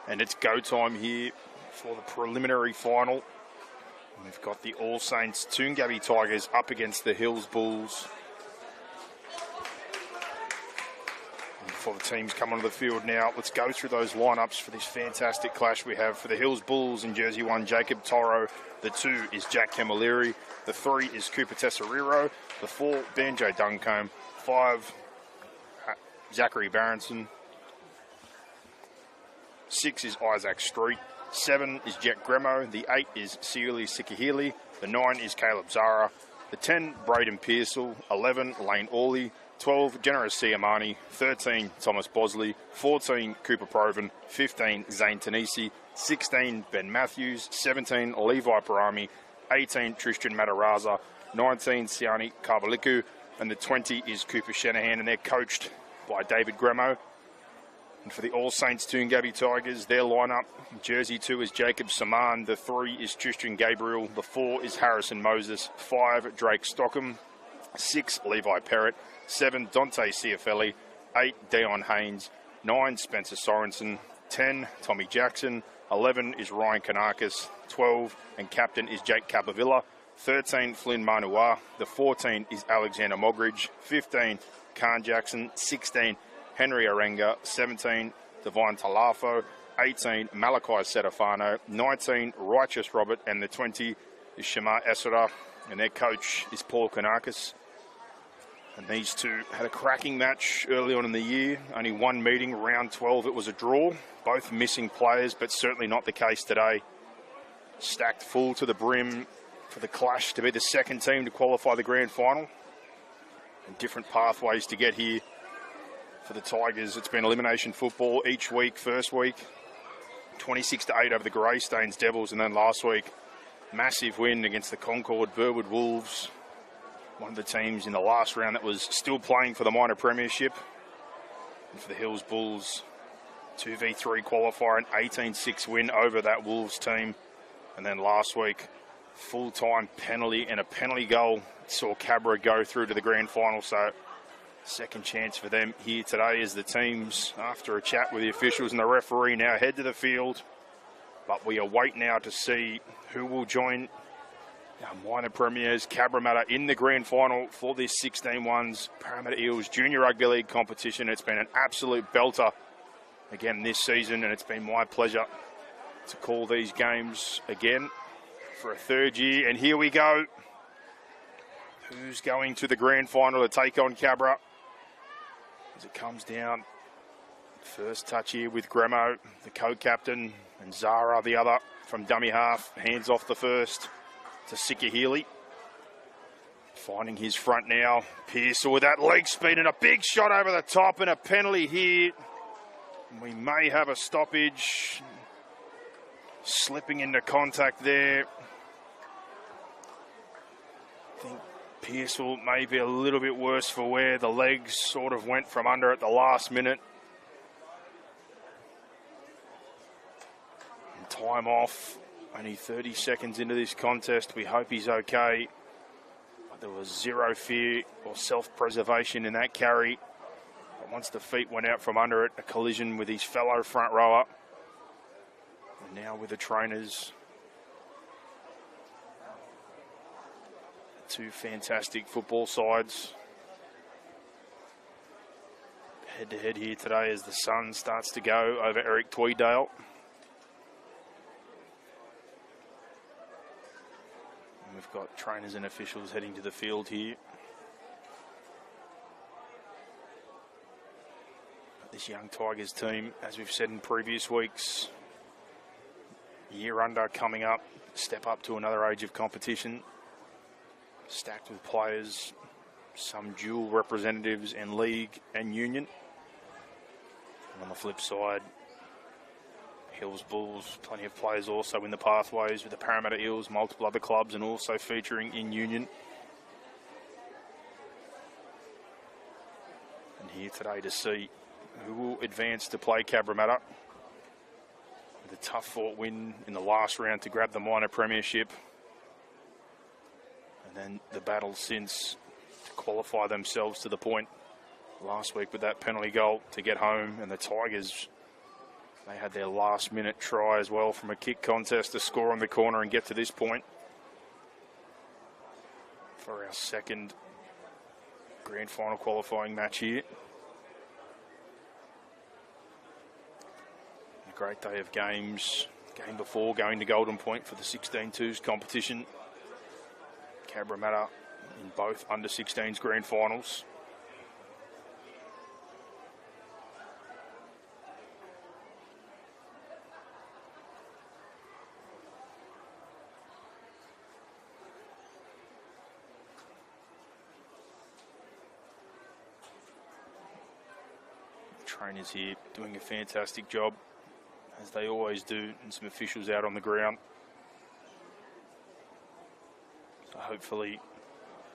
And it's go time here for the preliminary final. We've got the All Saints Toongabbie Tigers up against the Hills Bulls. And before the teams come onto the field now, let's go through those lineups for this fantastic clash we have. For the Hills Bulls in jersey 1, Jacob Toro. The 2 is Jack Camilleri. The 3 is Cooper Tesariro. The 4, Banjo Duncombe. 5, Zachary Barronson. 6 is Isaac Street. 7 is Jet Gremo. The 8 is Siuli Sikahili. The 9 is Caleb Zara. The 10, Braden Pearsall. 11, Lane Orley. 12, Generous Siamani. 13, Thomas Bosley. 14, Cooper Proven. 15, Zane Tanisi. 16, Ben Matthews. 17, Levi Parami. 18, Tristan Mataraza. 19, Siani Kavaliku. And the 20 is Cooper Shanahan, and they're coached by David Gremo. And for the All Saints Toongabbie Tigers, their lineup, jersey 2 is Jacob Saman. The 3 is Tristan Gabriel. The 4 is Harrison Moses. 5, Drake Stockham. 6, Levi Perrott. 7, Dante Ciafelli. 8, Dion Haynes. 9, Spencer Sorensen. 10, Tommy Jackson. 11 is Ryan Kanakis. 12, and captain is Jake Capavilla. 13, Flynn Manua. The 14 is Alexander Mogridge. 15, Khan Jackson. 16, Henry Arenga. 17, Divine Talafo. 18, Malachi Setafano. 19, Righteous Robert. And the 20 is Shema Esra. And their coach is Paul Kanakis. And these two had a cracking match early on in the year. Only one meeting, round 12, it was a draw. Both missing players, but certainly not the case today. Stacked full to the brim for the clash to be the second team to qualify the grand final. And different pathways to get here for the Tigers. It's been elimination football each week. First week, 26-8 over the Greystanes Devils. And then last week, massive win against the Concord Burwood Wolves. One of the teams in the last round that was still playing for the minor premiership. And for the Hills Bulls, 2v3 qualifier, an 18-6 win over that Wolves team. And then last week, full-time penalty and a penalty goal saw Cabra go through to the grand final. So second chance for them here today as the teams, after a chat with the officials and the referee, now head to the field. But we await now to see who will join our minor premiers, Cabramatta, in the grand final for this 16-1s Parramatta Eels Junior Rugby League competition. It's been an absolute belter again this season, and it's been my pleasure to call these games again for a third year. And here we go. Who's going to the grand final to take on Cabra? As it comes down, first touch here with Gremo, the co-captain, and Zara, the other, from dummy half. Hands off the first to Sikahili. Finding his front now. Pearsall with that leg speed and a big shot over the top and a penalty here. We may have a stoppage. Slipping into contact there. I think Pearsall may be a little bit worse for wear. The legs sort of went from under at the last minute. And time off. Only 30 seconds into this contest. We hope he's okay. But there was zero fear or self-preservation in that carry. But once the feet went out from under it, a collision with his fellow front rower. And now with the trainers. Two fantastic football sides. Head-to-head here today as the sun starts to go over Eric Tweedale. We've got trainers and officials heading to the field here. This young Tigers team, as we've said in previous weeks, year under coming up, step up to another age of competition. Stacked with players, some dual representatives in league and union. And on the flip side, Hills Bulls, plenty of players also in the pathways with the Parramatta Eels, multiple other clubs, and also featuring in union. And here today to see who will advance to play Cabramatta. With a tough-fought win in the last round to grab the minor premiership. And then the battle since to qualify themselves to the point last week with that penalty goal to get home. And the Tigers They had their last minute try as well from a kick contest to score on the corner and get to this point for our second grand final qualifying match here. A great day of games. Game before going to Golden Point for the 16-2s competition. Cabramatta in both under-16s grand finals. Trainers here doing a fantastic job, as they always do, and some officials out on the ground. So hopefully,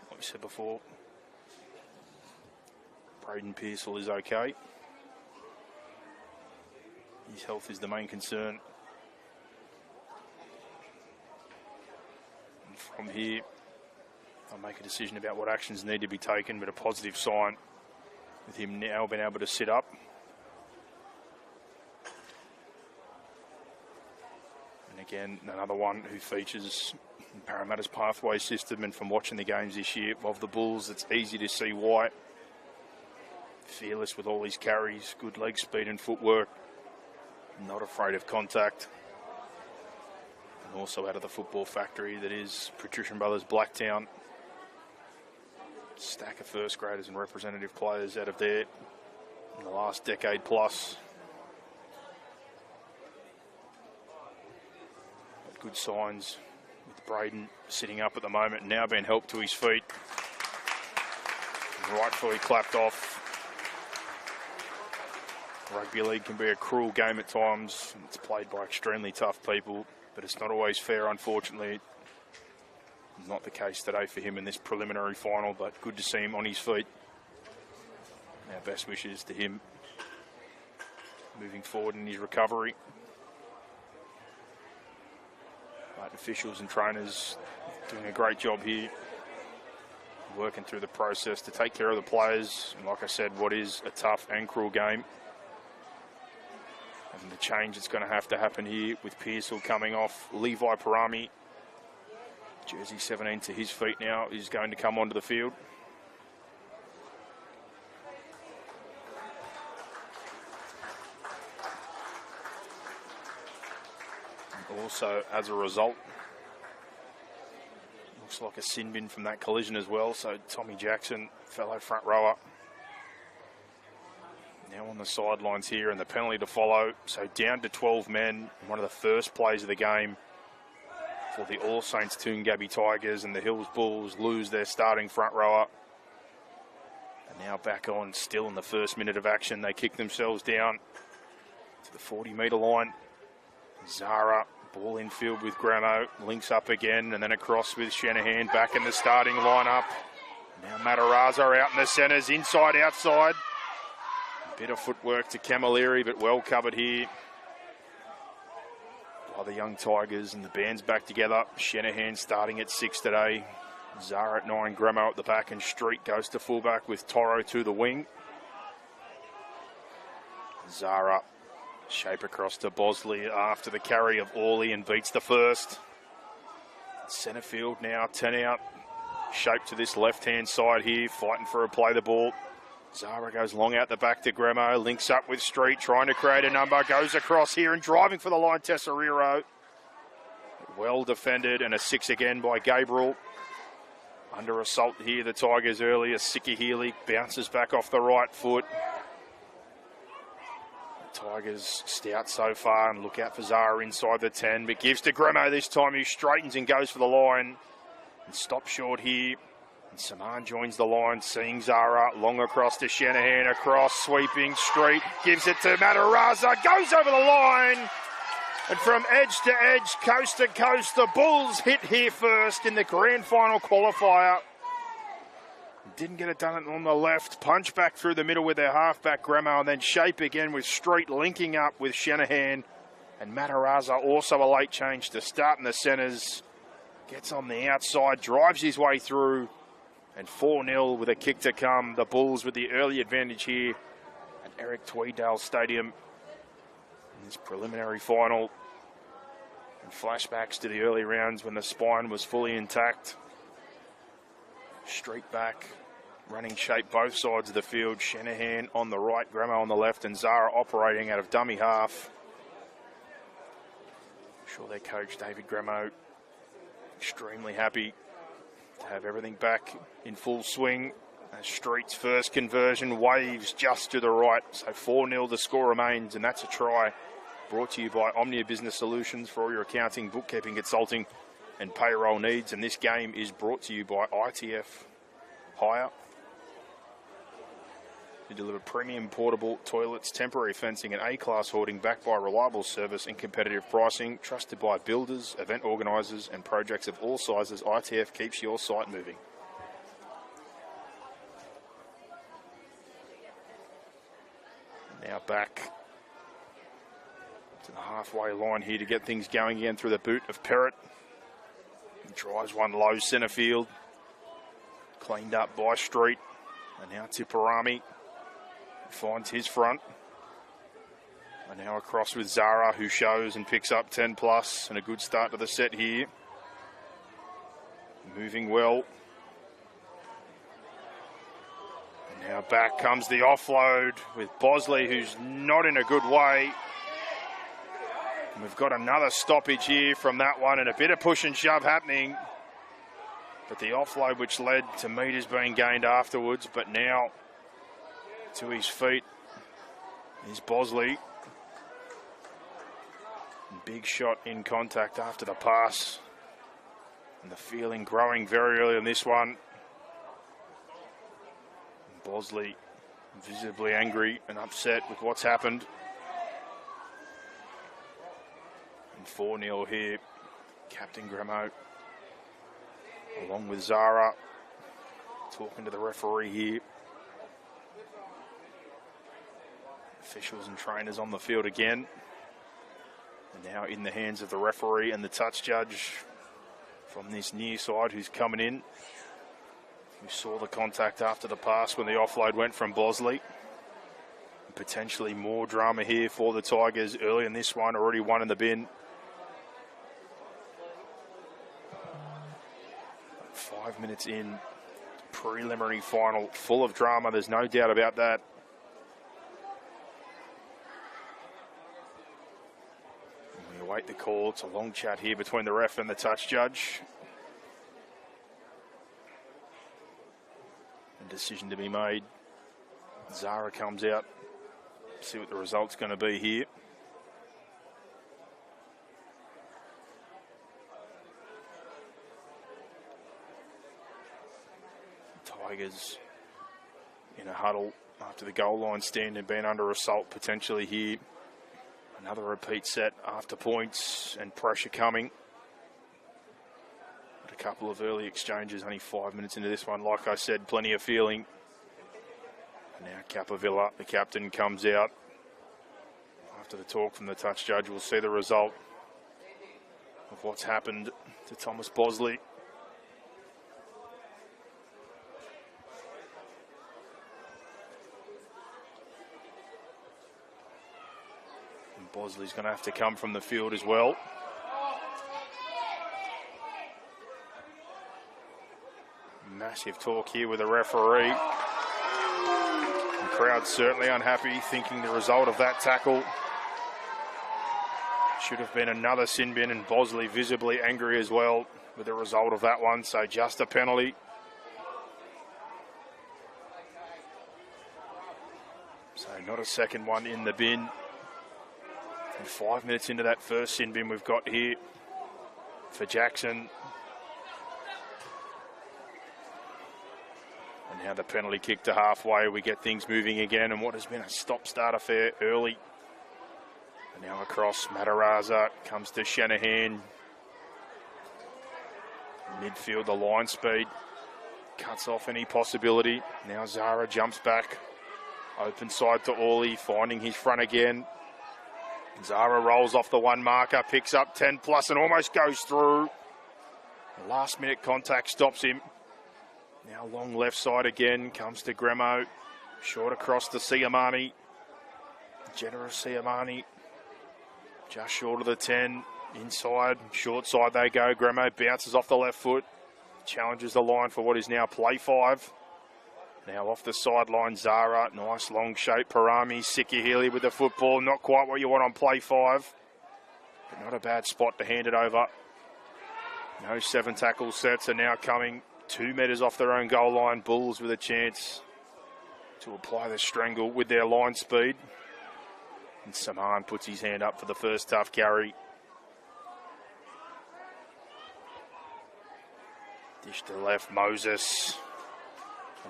like we said before, Braden Pearsall is okay. His health is the main concern. And from here, I'll make a decision about what actions need to be taken, but a positive sign with him now being able to sit up. Again, another one who features in Parramatta's pathway system, and from watching the games this year of the Bulls, it's easy to see why. Fearless with all his carries, good leg speed and footwork, not afraid of contact. And also out of the football factory that is Patrician Brothers Blacktown. Stack of first graders and representative players out of there in the last decade plus. Good signs with Braden sitting up at the moment, now being helped to his feet. Rightfully clapped off. Rugby league can be a cruel game at times. It's played by extremely tough people, but it's not always fair, unfortunately. Not the case today for him in this preliminary final, but good to see him on his feet. Our best wishes to him moving forward in his recovery. But officials and trainers doing a great job here, working through the process to take care of the players. And like I said, what is a tough and cruel game. And the change that's going to have to happen here with Pearsall coming off. Levi Parami, jersey 17 to his feet now, is going to come onto the field. Also, as a result, looks like a sin bin from that collision as well. So Tommy Jackson, fellow front rower, now on the sidelines here, and the penalty to follow. So down to 12 men, one of the first plays of the game for the All Saints Toongabbie Tigers, and the Hills Bulls lose their starting front rower. And now back on, still in the first minute of action. They kick themselves down to the 40-metre line. Zara, ball infield with Gramo, links up again, and then across with Shanahan, back in the starting lineup. Now Matarazza out in the centres, inside, outside. A bit of footwork to Camilleri, but well covered here by the young Tigers, and the band's back together. Shanahan starting at 6 today. Zara at 9, Gramo at the back, and Street goes to fullback with Toro to the wing. Zara, shape across to Bosley after the carry of Orley, and beats the first. Centre field now, 10 out. Shape to this left-hand side here, fighting for a play the ball. Zara goes long out the back to Gramo, links up with Street, trying to create a number, goes across here and driving for the line, Tesseriro. Well defended, and a 6 again by Gabriel. Under assault here, the Tigers earlier. Sikahili bounces back off the right foot. Tigers stout so far, and look out for Zara inside the 10, but gives to Gramo this time, who straightens and goes for the line and stops short here. And Saman joins the line, seeing Zara, long across to Shanahan, across, sweeping, Street, gives it to Matarazza, goes over the line, and from edge to edge, coast to coast, the Bulls hit here first in the grand final qualifier. Didn't get it done on the left. Punch back through the middle with their halfback, Gramo, and then shape again with Street linking up with Shanahan. And Matarazza, also a late change to start in the centres. Gets on the outside, drives his way through. And 4-0 with a kick to come. The Bulls with the early advantage here at Eric Tweedale Stadium. in this preliminary final. And flashbacks to the early rounds when the spine was fully intact. Street back, running shape both sides of the field. Shanahan on the right, Gramo on the left, and Zara operating out of dummy half. I'm sure their coach, David Gramo, extremely happy to have everything back in full swing. As Street's first conversion waves just to the right. So 4-0 the score remains, and that's a try. Brought to you by Omnia Business Solutions for all your accounting, bookkeeping, consulting and payroll needs. And this game is brought to you by ITF Hire. You deliver premium portable toilets, temporary fencing and A-class hoarding backed by reliable service and competitive pricing. Trusted by builders, event organisers and projects of all sizes, ITF keeps your site moving. Now back to the halfway line here to get things going again through the boot of Perrott. He drives one low centre field. Cleaned up by Street. And now Tipperami finds his front. And now across with Zara, who shows and picks up 10 plus, and a good start to the set here. Moving well. And now back comes the offload with Bosley, who's not in a good way. And we've got another stoppage here from that one, and a bit of push and shove happening. But the offload which led to metres being gained afterwards, but now to his feet is Bosley. Big shot in contact after the pass. And the feeling growing very early on this one. Bosley visibly angry and upset with what's happened. And 4-0 here. Captain Gramo, along with Zara, talking to the referee here. Officials and trainers on the field again. And now in the hands of the referee and the touch judge from this near side who's coming in. We saw the contact after the pass when the offload went from Bosley. And potentially more drama here for the Tigers early in this one, already one in the bin. 5 minutes in, preliminary final, full of drama, there's no doubt about that. We await the call. It's a long chat here between the ref and the touch judge. A decision to be made. Zara comes out. See what the result's going to be here. Tigers in a huddle after the goal line stand and been under assault potentially here. Another repeat set after points and pressure coming. But a couple of early exchanges, only 5 minutes into this one. Like I said, plenty of feeling. And now Capavilla, the captain, comes out. After the talk from the touch judge, we'll see the result of what's happened to Thomas Bosley. Bosley's going to have to come from the field as well. Massive talk here with the referee. The crowd certainly unhappy, thinking the result of that tackle should have been another sin bin, and Bosley visibly angry as well with the result of that one, so just a penalty. So not a second one in the bin. And 5 minutes into that first sin bin we've got here for Jackson. And now the penalty kick to halfway. We get things moving again, and what has been a stop-start affair early. And now across, Mataraza comes to Shanahan. Midfield, the line speed cuts off any possibility. Now Zara jumps back. Open side to Orley, finding his front again. Zara rolls off the one marker, picks up 10 plus and almost goes through. The last minute contact stops him. Now long left side again, comes to Gramo. Short across to Siamani. Generous Siamani. Just short of the 10. Inside, short side they go. Gremo bounces off the left foot. Challenges the line for what is now play 5. Now off the sideline, Zara. Nice long shape. Parami, Sikahili with the football. Not quite what you want on play 5. But not a bad spot to hand it over. No 7 tackle sets are now coming. 2 metres off their own goal line. Bulls with a chance to apply the strangle with their line speed. And Saman puts his hand up for the first tough carry. Dish to the left, Moses.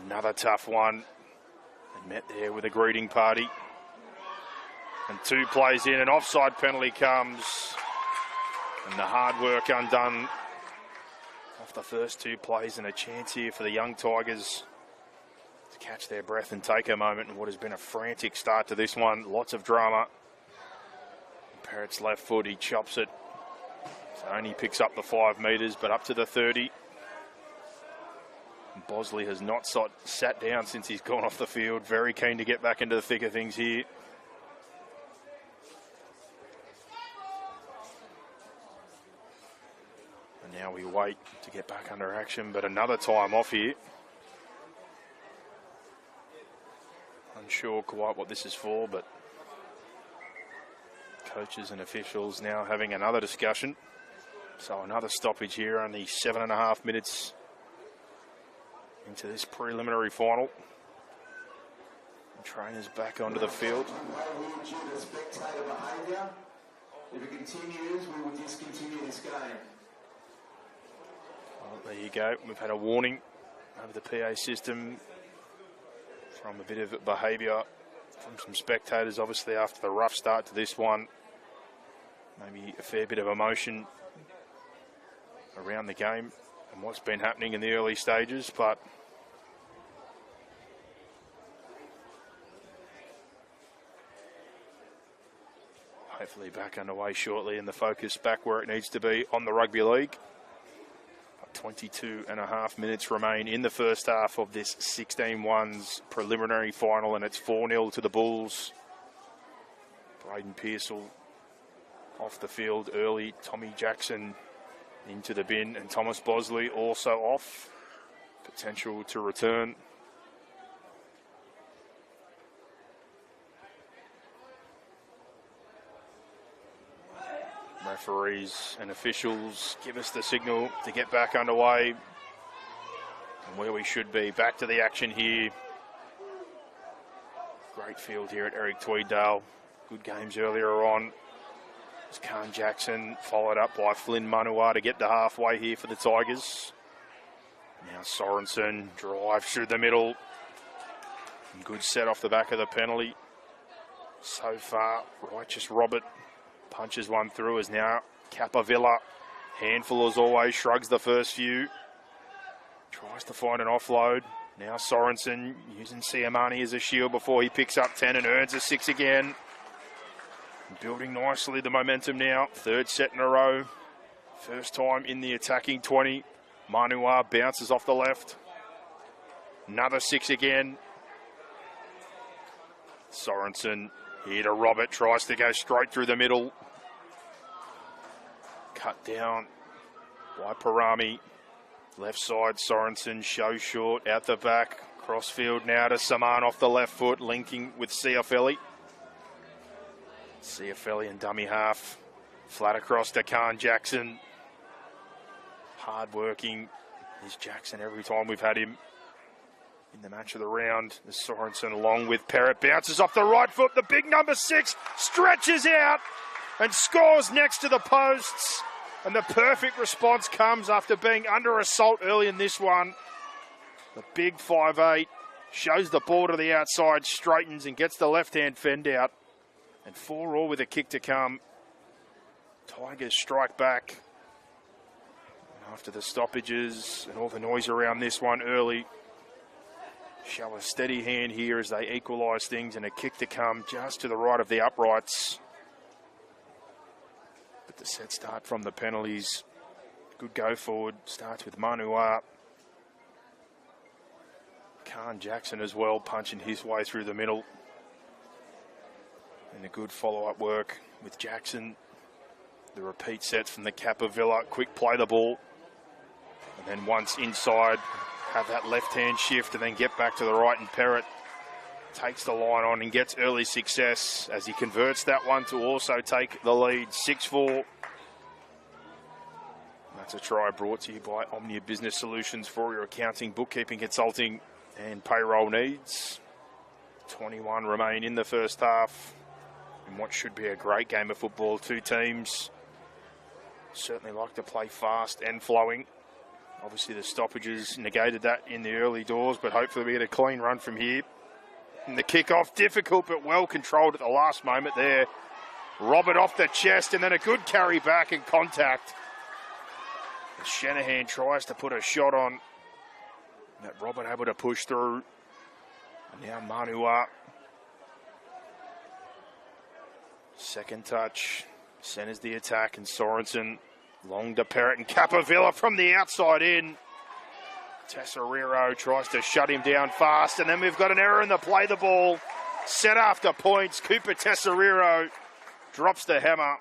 Another tough one. They met there with a greeting party. And 2 plays in, an offside penalty comes. And the hard work undone off the first 2 plays, and a chance here for the young Tigers to catch their breath and take a moment in what has been a frantic start to this one. Lots of drama. Parrott's left foot, he chops it. So only picks up the 5 metres, but up to the 30. And Bosley has not sat down since he's gone off the field. Very keen to get back into the thick of things here. And now we wait to get back under action, but another time off here. Unsure quite what this is for, but coaches and officials now having another discussion. So another stoppage here, only 7.5 minutes into this preliminary final. And trainers back onto the field. If it continues, we will discontinue this game. Well, there you go. We've had a warning over the PA system from a bit of behaviour from some spectators, obviously after the rough start to this one. Maybe a fair bit of emotion around the game and what's been happening in the early stages, but hopefully back underway shortly and the focus back where it needs to be on the rugby league. 22.5 minutes remain in the first half of this 16-1s preliminary final, and it's 4-0 to the Bulls. Braden Pearsall off the field early. Tommy Jackson into the bin, and Thomas Bosley also off. Potential to return. Referees and officials give us the signal to get back underway and where we should be. Back to the action here. Great field here at Eric Tweedale. Good games earlier on. It's Khan Jackson followed up by Flynn Manua to get to halfway here for the Tigers. Now Sorensen drives through the middle. And good set off the back of the penalty. So far, Righteous Robert punches one through as now Capavilla. Handful as always, shrugs the first few. Tries to find an offload. Now Sorensen using Siamani as a shield before he picks up 10 and earns a 6 again. Building nicely the momentum now. 3rd set in a row. First time in the attacking 20. Manua bounces off the left. Another 6 again. Sorensen here to Robert, tries to go straight through the middle. Cut down by Parami. Left side, Sorensen, show short, out the back. Crossfield now to Saman off the left foot, linking with Ciafelli. Ciafelli and dummy half. Flat across to Khan Jackson. Hard working is Jackson every time we've had him in the match of the round. The Sorensen along with Parrott bounces off the right foot. The big number 6 stretches out and scores next to the posts. And the perfect response comes after being under assault early in this one. The big 5'8" shows the ball to the outside, straightens and gets the left-hand fend out. And 4-all with a kick to come. Tigers strike back. After the stoppages and all the noise around this one early, show a steady hand here as they equalise things, and a kick to come just to the right of the uprights. But the set start from the penalties. Good go forward. Starts with Manua. Khan Jackson as well, punching his way through the middle. And a good follow-up work with Jackson The repeat sets from the Cabramatta, quick play the ball. And then once inside, have that left-hand shift and then get back to the right, and Perrott takes the line on and gets early success as he converts that one to also take the lead, 6-4. That's a try brought to you by Omnia Business Solutions for your accounting, bookkeeping, consulting and payroll needs. 21 remain in the first half in what should be a great game of football. Two teams certainly like to play fast and flowing. Obviously the stoppages negated that in the early doors, but hopefully we get a clean run from here. And the kickoff, difficult but well controlled at the last moment there. Robert off the chest and then a good carry back and contact. As Shanahan tries to put a shot on. That Robert able to push through. And now Manua. Second touch. Centers the attack and Sorensen. Long to Perrott and Cabramatta from the outside in. Tesoriero tries to shut him down fast, and then we've got an error in the play the ball. Set after points. Cooper Tesoriero drops the hammer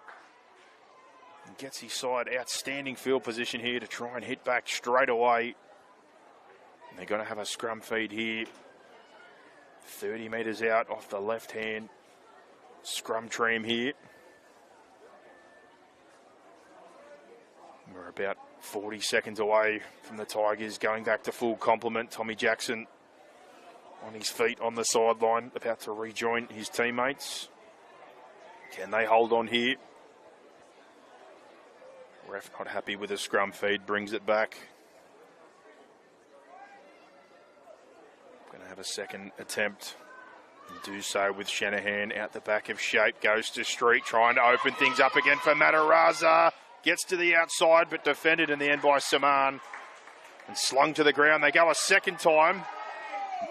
and gets his side outstanding field position here to try and hit back straight away. And they're going to have a scrum feed here. 30 metres out off the left hand. Scrum trim here. We're about 40 seconds away from the Tigers going back to full complement. Tommy Jackson on his feet on the sideline, about to rejoin his teammates. Can they hold on here? Ref not happy with the scrum feed, brings it back. Going to have a second attempt. And do so with Shanahan out the back of shape. Goes to Street, trying to open things up again for Mataraza. Gets to the outside, but defended in the end by Saman. And slung to the ground. They go a second time.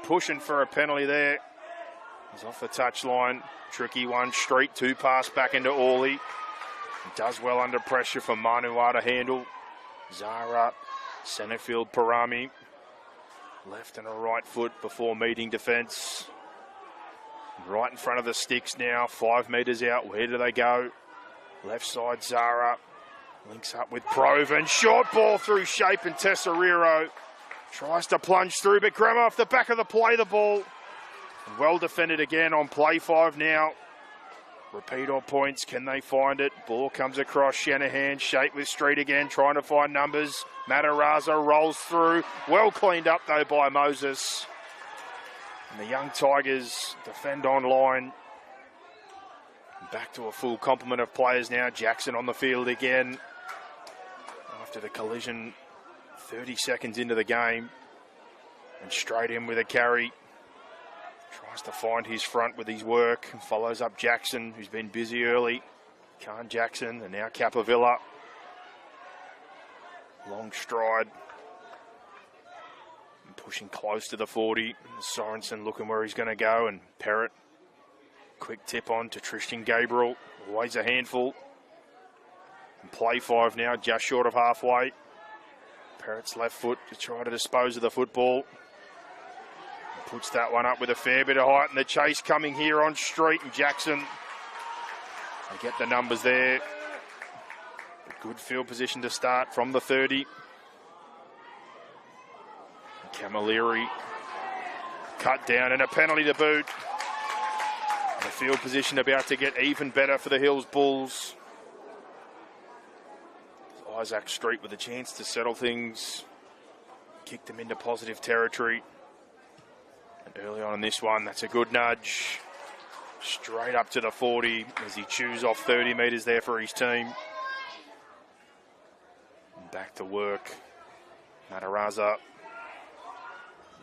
Pushing for a penalty there. He's off the touchline. Tricky one. Street, two pass back into Orley. Does well under pressure for Manua to handle. Zara, centerfield Parami. Left and a right foot before meeting defence. Right in front of the sticks now. 5 metres out. Where do they go? Left side, Zara. Links up with Proven. Short ball through shape and Tesoriero tries to plunge through, but Graham off the back of the play the ball. Well defended again on play 5 now. Repeat all points. Can they find it? Ball comes across Shanahan. Shape with Street again, trying to find numbers. Mataraza rolls through. Well cleaned up though by Moses. And the young Tigers defend on line. Back to a full complement of players now. Jackson on the field again. After the collision, 30 seconds into the game. And straight in with a carry. Tries to find his front with his work. Follows up Jackson, who's been busy early. Khan Jackson, and now Cabramatta. Long stride. And pushing close to the 40. Sorensen looking where he's going to go. And Perrott. Quick tip on to Tristan Gabriel. Always a handful. And play 5 now, just short of halfway. Perrott's left foot to try to dispose of the football. And puts that one up with a fair bit of height. And the chase coming here on Street and Jackson. They get the numbers there. A good field position to start from the 30. Camilleri cut down and a penalty to boot. The field position about to get even better for the Hills Bulls. Isaac Street with a chance to settle things. Kick them into positive territory. And early on in this one, that's a good nudge. Straight up to the 40 as he chews off 30 metres there for his team. And back to work. Mataraza.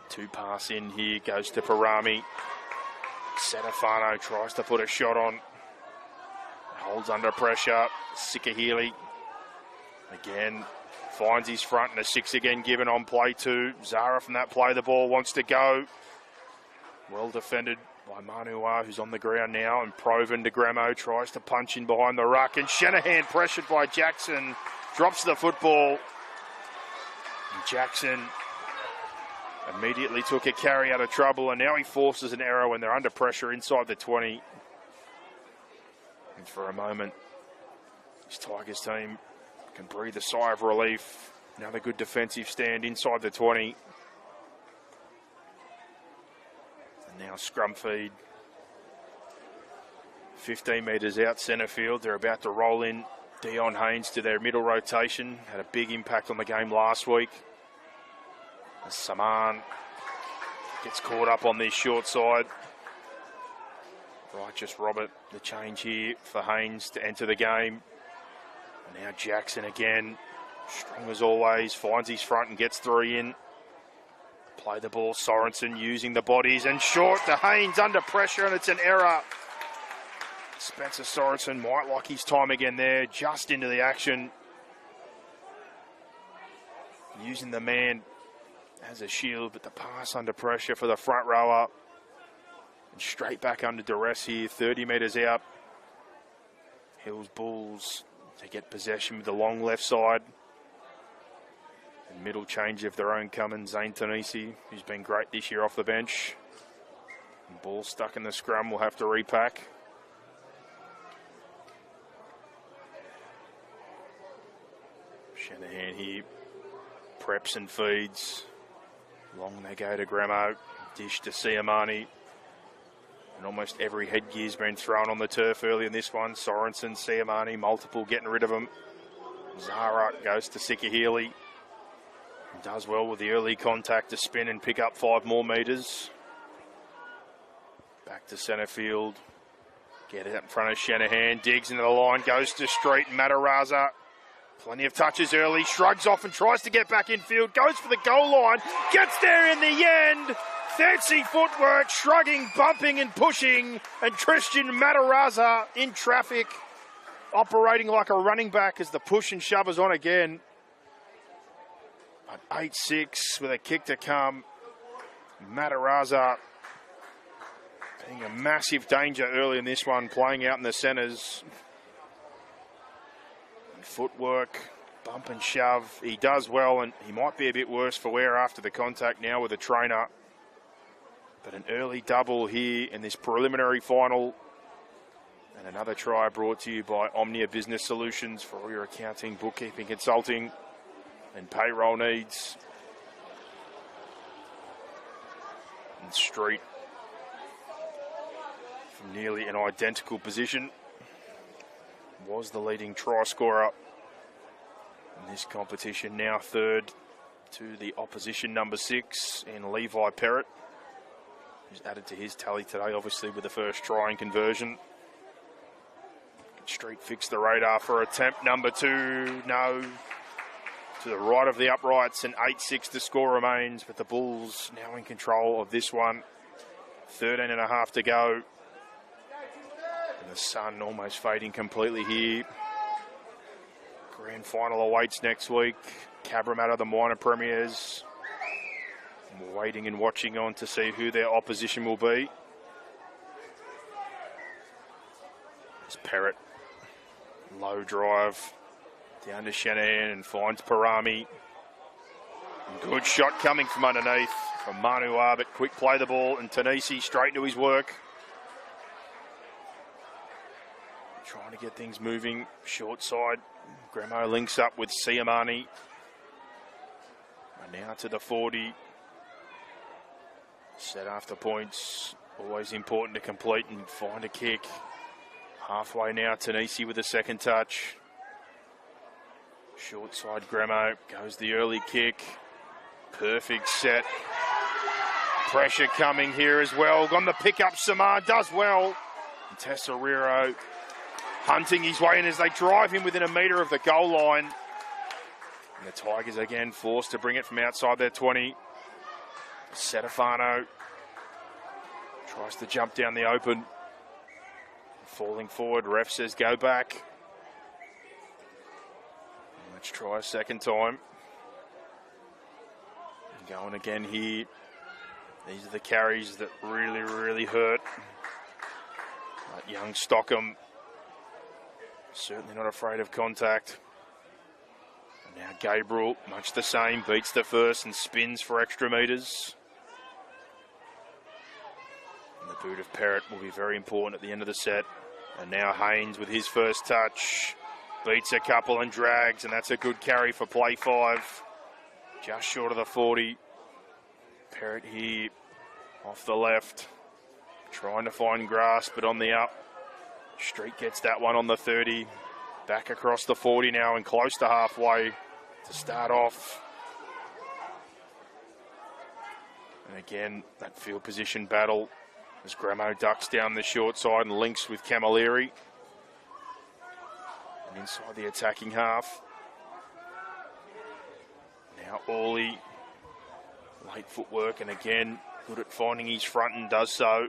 Two pass in here, goes to Parami. Setafano tries to put a shot on. Holds under pressure. Sikahili again finds his front, and a 6 again given on play 2. Zara from that play the ball wants to go. Well defended by Manua, who's on the ground now, and Proven to Gramo tries to punch in behind the ruck, and Shanahan pressured by Jackson drops the football. And Jackson immediately took a carry out of trouble, and now he forces an error when they're under pressure inside the 20. And for a moment, This Tigers team can breathe a sigh of relief. Another good defensive stand inside the 20. And now scrum feed. 15 metres out centre field. They're about to roll in Dion Haynes to their middle rotation. Had a big impact on the game last week. As Saman gets caught up on this short side. Righteous Robert, the change here for Haynes to enter the game. And now Jackson again, strong as always, finds his front and gets 3 in. Play the ball, Sorensen using the bodies and short to Haynes under pressure, and it's an error. Spencer Sorensen might like his time again there, just into the action. Using the man as a shield, but the pass under pressure for the front rower. And straight back under duress here, 30 metres out. Hills Bulls to get possession with the long left side. And middle change of their own coming, Zane Tanisi, who's been great this year off the bench. And ball stuck in the scrum, will have to repack. Shanahan here, preps and feeds. Long they go to Gramo, dish to Siamani. And almost every headgear's been thrown on the turf early in this one. Sorensen, Siamani, multiple getting rid of them. Zara goes to Sikahili. Does well with the early contact to spin and pick up 5 more metres. Back to centre field. Get out in front of Shanahan. Digs into the line, goes to Street. Mataraza. Plenty of touches early, shrugs off and tries to get back in field, goes for the goal line, gets there in the end. Fancy footwork, shrugging, bumping and pushing, and Tristan Mataraza in traffic, operating like a running back as the push and shove is on again. At 8-6 with a kick to come. Mataraza being a massive danger early in this one, playing out in the centres. Footwork, bump and shove. He does well, and he might be a bit worse for wear after the contact now with the trainer. But an early double here in this preliminary final. And another try brought to you by Omnia Business Solutions for all your accounting, bookkeeping, consulting, and payroll needs. And Street from nearly an identical position was the leading try scorer in this competition, now third to the opposition number 6 in Levi Perrott, who's added to his tally today, obviously with the first try and conversion. Street fixed the radar for attempt number 2, no. To the right of the uprights, and 8-6 the score remains, but the Bulls now in control of this one. 13 and a half to go. And the sun almost fading completely here. Grand final awaits next week. Cabramatta, the minor premiers. We're waiting and watching on to see who their opposition will be. It's Perrott. Low drive. Down to Shanahan and finds Parami. Good shot coming from underneath from Manua, but quick play the ball, and Tanisi straight into his work. Trying to get things moving. Short side. Gramo links up with Siamani. And now to the 40. Set after points. Always important to complete and find a kick. Halfway now, Tanisi with the second touch. Short side, Gramo goes the early kick. Perfect set. Pressure coming here as well. On the pick-up, Samar does well. And Tesseriro hunting his way in as they drive him within a metre of the goal line. And the Tigers again forced to bring it from outside their 20. Setafano tries to jump down the open. Falling forward, ref says go back. Let's try a second time. And going again here. These are the carries that really, really hurt. But young Stockham, certainly not afraid of contact. And now Gabriel, much the same, beats the first and spins for extra metres. And the boot of Perrott will be very important at the end of the set. And now Haynes with his first touch. Beats a couple and drags, and that's a good carry for play 5. Just short of the 40. Parrott here off the left. Trying to find grass, but on the up. Street gets that one on the 30. Back across the 40 now and close to halfway to start off. And again, that field position battle as Gramo ducks down the short side and links with Camilleri. And inside the attacking half. Now Orley, late footwork, and again, good at finding his front and does so.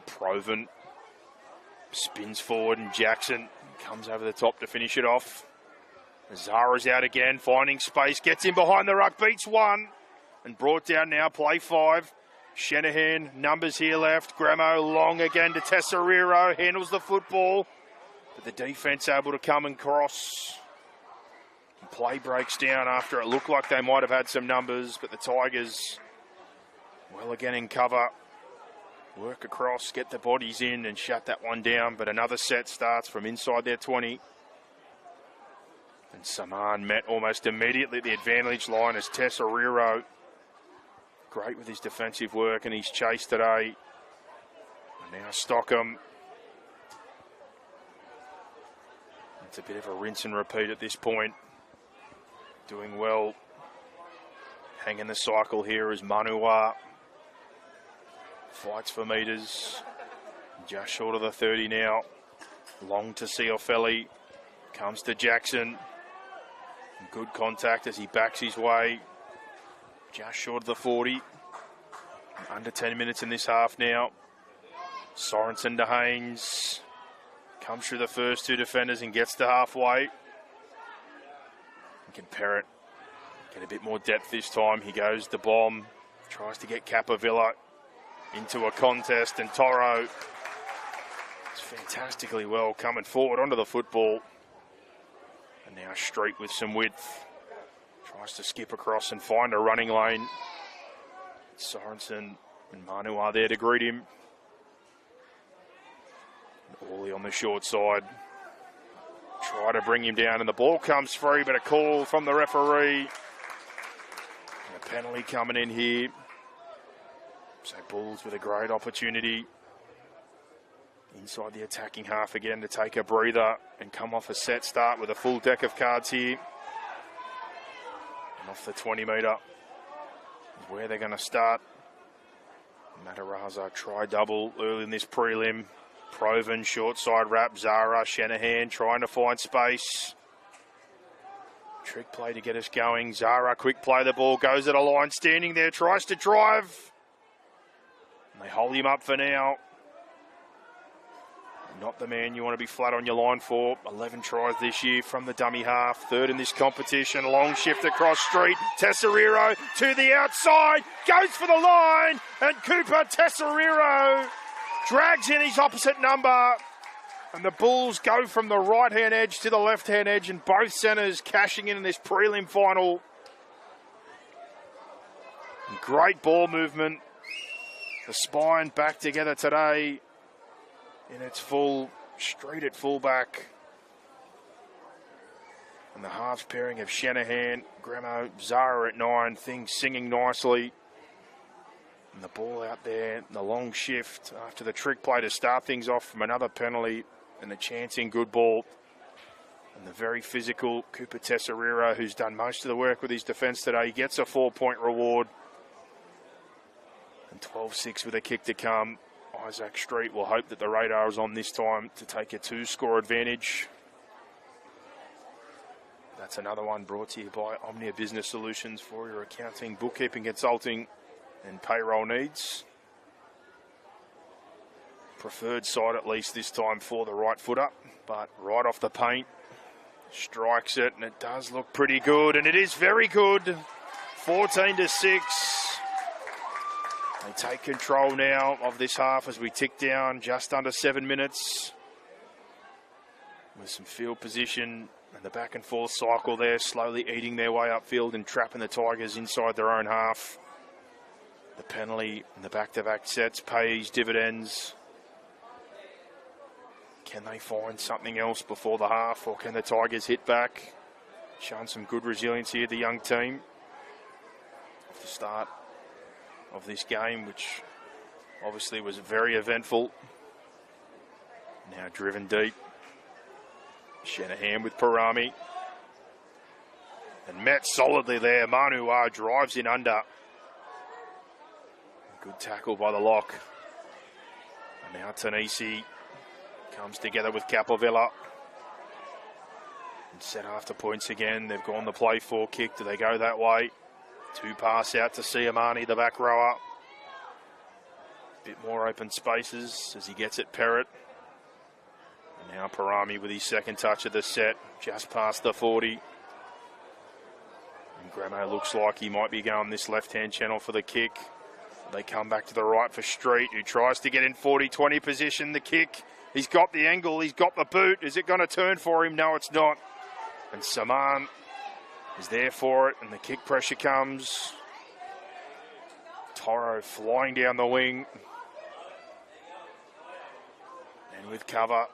Proven spins forward and Jackson comes over the top to finish it off. Zara's out again, finding space, gets in behind the ruck, beats one, and brought down now, play 5. Shanahan, numbers here left. Gramo long again to Tesseriro, handles the football, but the defence able to come and cross. And play breaks down after it looked like they might have had some numbers, but the Tigers, well again in cover. Work across, get the bodies in and shut that one down, but another set starts from inside their 20. And Saman met almost immediately at the advantage line as Tesseriro, great with his defensive work and his chase today. And now Stockham. It's a bit of a rinse and repeat at this point. Doing well. Hanging the cycle here is Manua. Fights for metres. Just short of the 30 now. Long to Cioffelli. Comes to Jackson. Good contact as he backs his way. Just short of the 40. Under 10 minutes in this half now. Sorensen to Haynes. Comes through the first 2 defenders and gets to halfway. Can Parrott get a bit more depth this time? He goes the bomb. Tries to get Capavilla into a contest, and Toro is fantastically well coming forward onto the football. And now Street with some width. Tries to skip across and find a running lane. Sorensen and Manu are there to greet him. Orley on the short side. Try to bring him down, and the ball comes free, but a call from the referee. And a penalty coming in here. So Bulls with a great opportunity inside the attacking half again to take a breather and come off a set start with a full deck of cards here. And off the 20 metre is where they're going to start. Matarazza try double early in this prelim. Proven short side wrap. Zara, Shanahan trying to find space. Trick play to get us going. Zara quick play, the ball goes at a line, standing there, tries to drive. They hold him up for now. Not the man you want to be flat on your line for. 11 tries this year from the dummy half. 3rd in this competition. Long shift across street. Tesseriro to the outside. Goes for the line. And Cooper Tesseriro drags in his opposite number. And the Bulls go from the right-hand edge to the left-hand edge. And both centres cashing in this prelim final. And great ball movement. The spine back together today in its full, straight at fullback. And the halves pairing of Shanahan, Gramo, Zara at 9, things singing nicely. And the ball out there, the long shift after the trick play to start things off from another penalty and a chancing good ball. And the very physical Cooper Tesseriro, who's done most of the work with his defence today, gets a 4-point reward. And 12-6 with a kick to come. Isaac Street will hope that the radar is on this time to take a 2-score advantage. That's another one brought to you by Omnia Business Solutions for your accounting, bookkeeping, consulting and payroll needs. Preferred side at least this time for the right footer, but right off the paint, strikes it, and it does look pretty good, and it is very good. 14-6. They take control now of this half as we tick down just under 7 minutes. With some field position and the back and forth cycle there, slowly eating their way upfield and trapping the Tigers inside their own half. The penalty and the back-to-back sets pays dividends. Can they find something else before the half, or can the Tigers hit back? Showing some good resilience here, the young team. At the start of this game, which obviously was very eventful. Now driven deep. Shanahan with Parami. And met solidly there. Manua drives in under. Good tackle by the lock. And now Tanisi comes together with Capovella. And set after points again. They've gone the play for kick. Do they go that way? 2 pass out to Siamani, the back rower. Bit more open spaces as he gets it, Perrott. And now Parami with his second touch of the set, just past the 40. And Gramo looks like he might be going this left-hand channel for the kick. They come back to the right for Street, who tries to get in 40-20 position. The kick, he's got the angle, he's got the boot. Is it going to turn for him? No, it's not. And Saman is there for it, and the kick pressure comes. Toro flying down the wing. And with cover.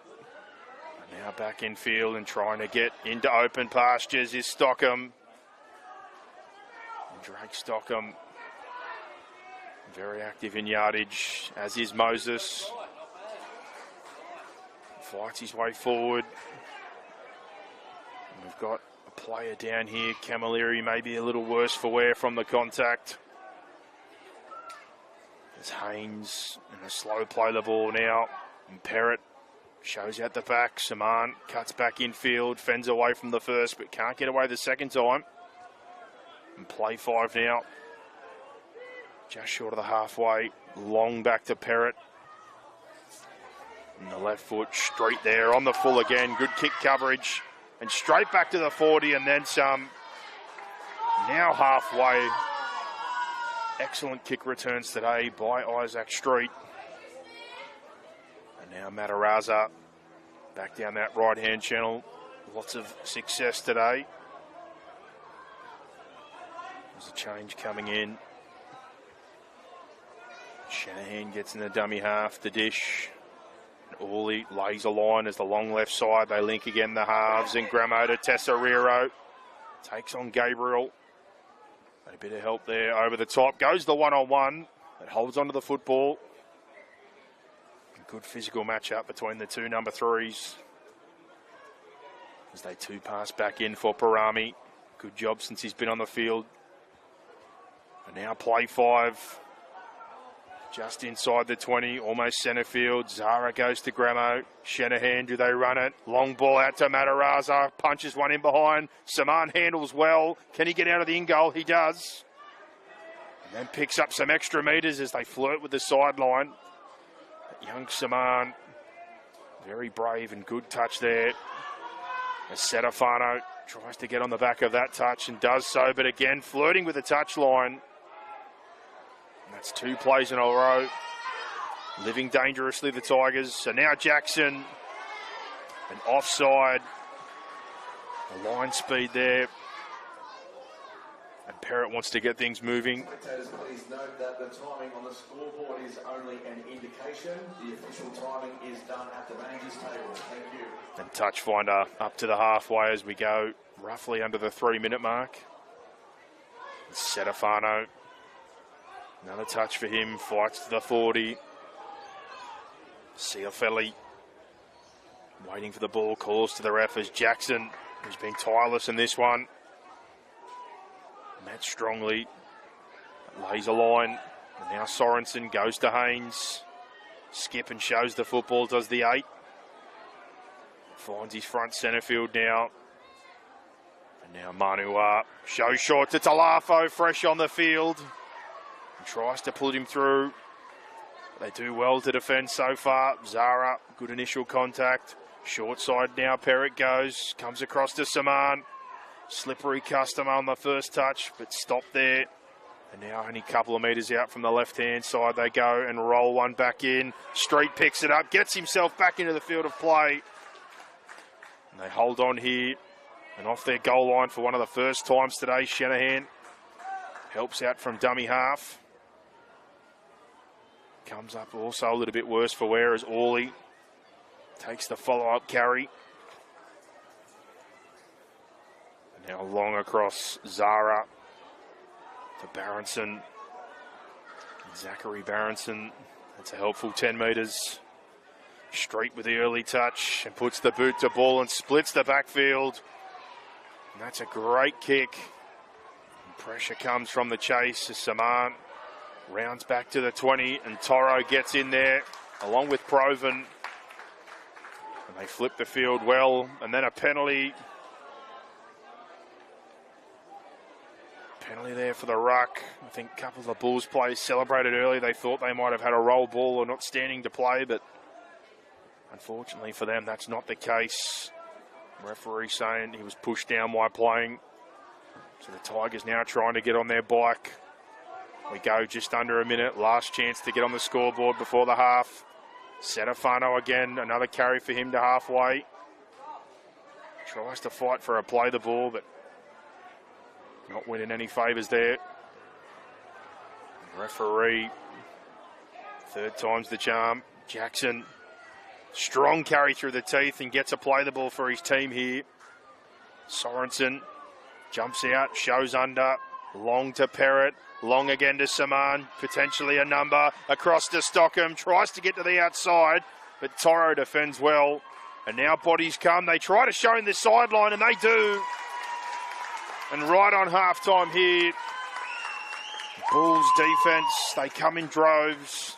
And now back in field and trying to get into open pastures is Stockham. And Drake Stockham, very active in yardage, as is Moses. Fights his way forward. And we've got a player down here, Camilleri, maybe a little worse for wear from the contact. There's Haynes in a slow play the ball now. And Perrott shows out the back. Saman cuts back infield, fends away from the first, but can't get away the second time. And play 5 now. Just short of the halfway. Long back to Perrott. And the left foot straight there on the full again. Good kick coverage. And straight back to the 40 and then some. Now halfway. Excellent kick returns today by Isaac Street. And now Matarazza back down that right-hand channel. Lots of success today. There's a change coming in. Shanahan gets in the dummy half, the dish. And Orley lays a line as the long left side. They link again the halves. And Gramo to Tesseriro. Takes on Gabriel. A bit of help there over the top. Goes the one-on-one. It holds onto the football. Good physical matchup between the two number 3s. As they 2 pass back in for Parami. Good job since he's been on the field. And now play 5. Just inside the 20, almost centre field. Zara goes to Gramo. Shanahan, do they run it? Long ball out to Matarazza. Punches one in behind. Saman handles well. Can he get out of the in-goal? He does. And then picks up some extra metres as they flirt with the sideline. Young Saman, very brave and good touch there. As Setafano tries to get on the back of that touch and does so, but again, flirting with the touchline. That's 2 plays in a row. Living dangerously, the Tigers. So now Jackson, an offside. The line speed there. And Perrott wants to get things moving. Please note that the timing on the scoreboard is only an indication. The official timing is done at the manager's table. Thank you. And touch finder up to the halfway as we go roughly under the 3-minute mark. Setafano. Another touch for him, fights to the 40. Ciafelli waiting for the ball, calls to the ref as Jackson, who's been tireless in this one. Matt Strongly lays a line. And now Sorensen goes to Haynes. Skip and shows the football, does the 8. Finds his front centre field now. And now Manua shows short to Talafo, fresh on the field. And tries to pull him through. They do well to defend so far. Zara, good initial contact. Short side now, Perrott goes. Comes across to Saman. Slippery customer on the first touch, but stopped there. And now only a couple of metres out from the left-hand side they go and roll one back in. Street picks it up, gets himself back into the field of play. And they hold on here and off their goal line for one of the first times today. Shanahan helps out from dummy half. Comes up also a little bit worse for wear as Orley Takes the follow-up carry. Now long across Zara to Barronson. Zachary Barronson. That's a helpful 10 metres. Street with the early touch and puts the boot to ball and splits the backfield. And that's a great kick. And pressure comes from the chase as Saman rounds back to the 20 and Toro gets in there along with Proven. And they flip the field well. And then a penalty. Penalty there for the ruck. I think a couple of the Bulls players celebrated early. They thought they might have had a roll ball or not standing to play, but unfortunately for them, that's not the case. Referee saying he was pushed down while playing. So the Tigers now trying to get on their bike. We go just under a minute. Last chance to get on the scoreboard before the half. Setafano again. Another carry for him to halfway. Tries to fight for a play the ball, but not winning any favours there. Referee, third time's the charm. Jackson, strong carry through the teeth and gets a play the ball for his team here. Sorensen jumps out, shows under, long to Perrott, long again to Saman, potentially a number, across to Stockham, tries to get to the outside, but Toro defends well. And now bodies come, they try to show him the sideline and they do. And right on halftime here, Bulls defence, they come in droves.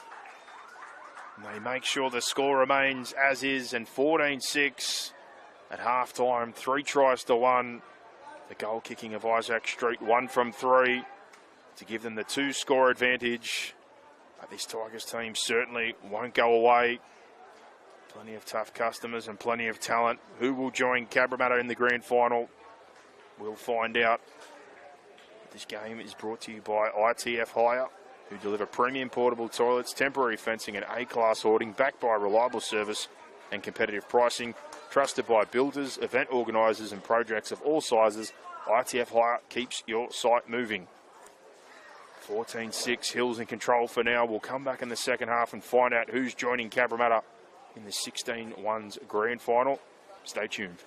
And they make sure the score remains as is, and 14-6 at halftime, 3 tries to 1. The goal kicking of Isaac Street, 1 from 3, to give them the 2-score advantage. But this Tigers team certainly won't go away. Plenty of tough customers and plenty of talent. Who will join Cabramatta in the grand final? We'll find out. This game is brought to you by ITF Hire, who deliver premium portable toilets, temporary fencing and A-class hoarding, backed by reliable service and competitive pricing. Trusted by builders, event organisers and projects of all sizes, ITF Hire keeps your site moving. 14-6, Hills in control for now. We'll come back in the second half and find out who's joining Cabramatta in the 16-1's grand final. Stay tuned.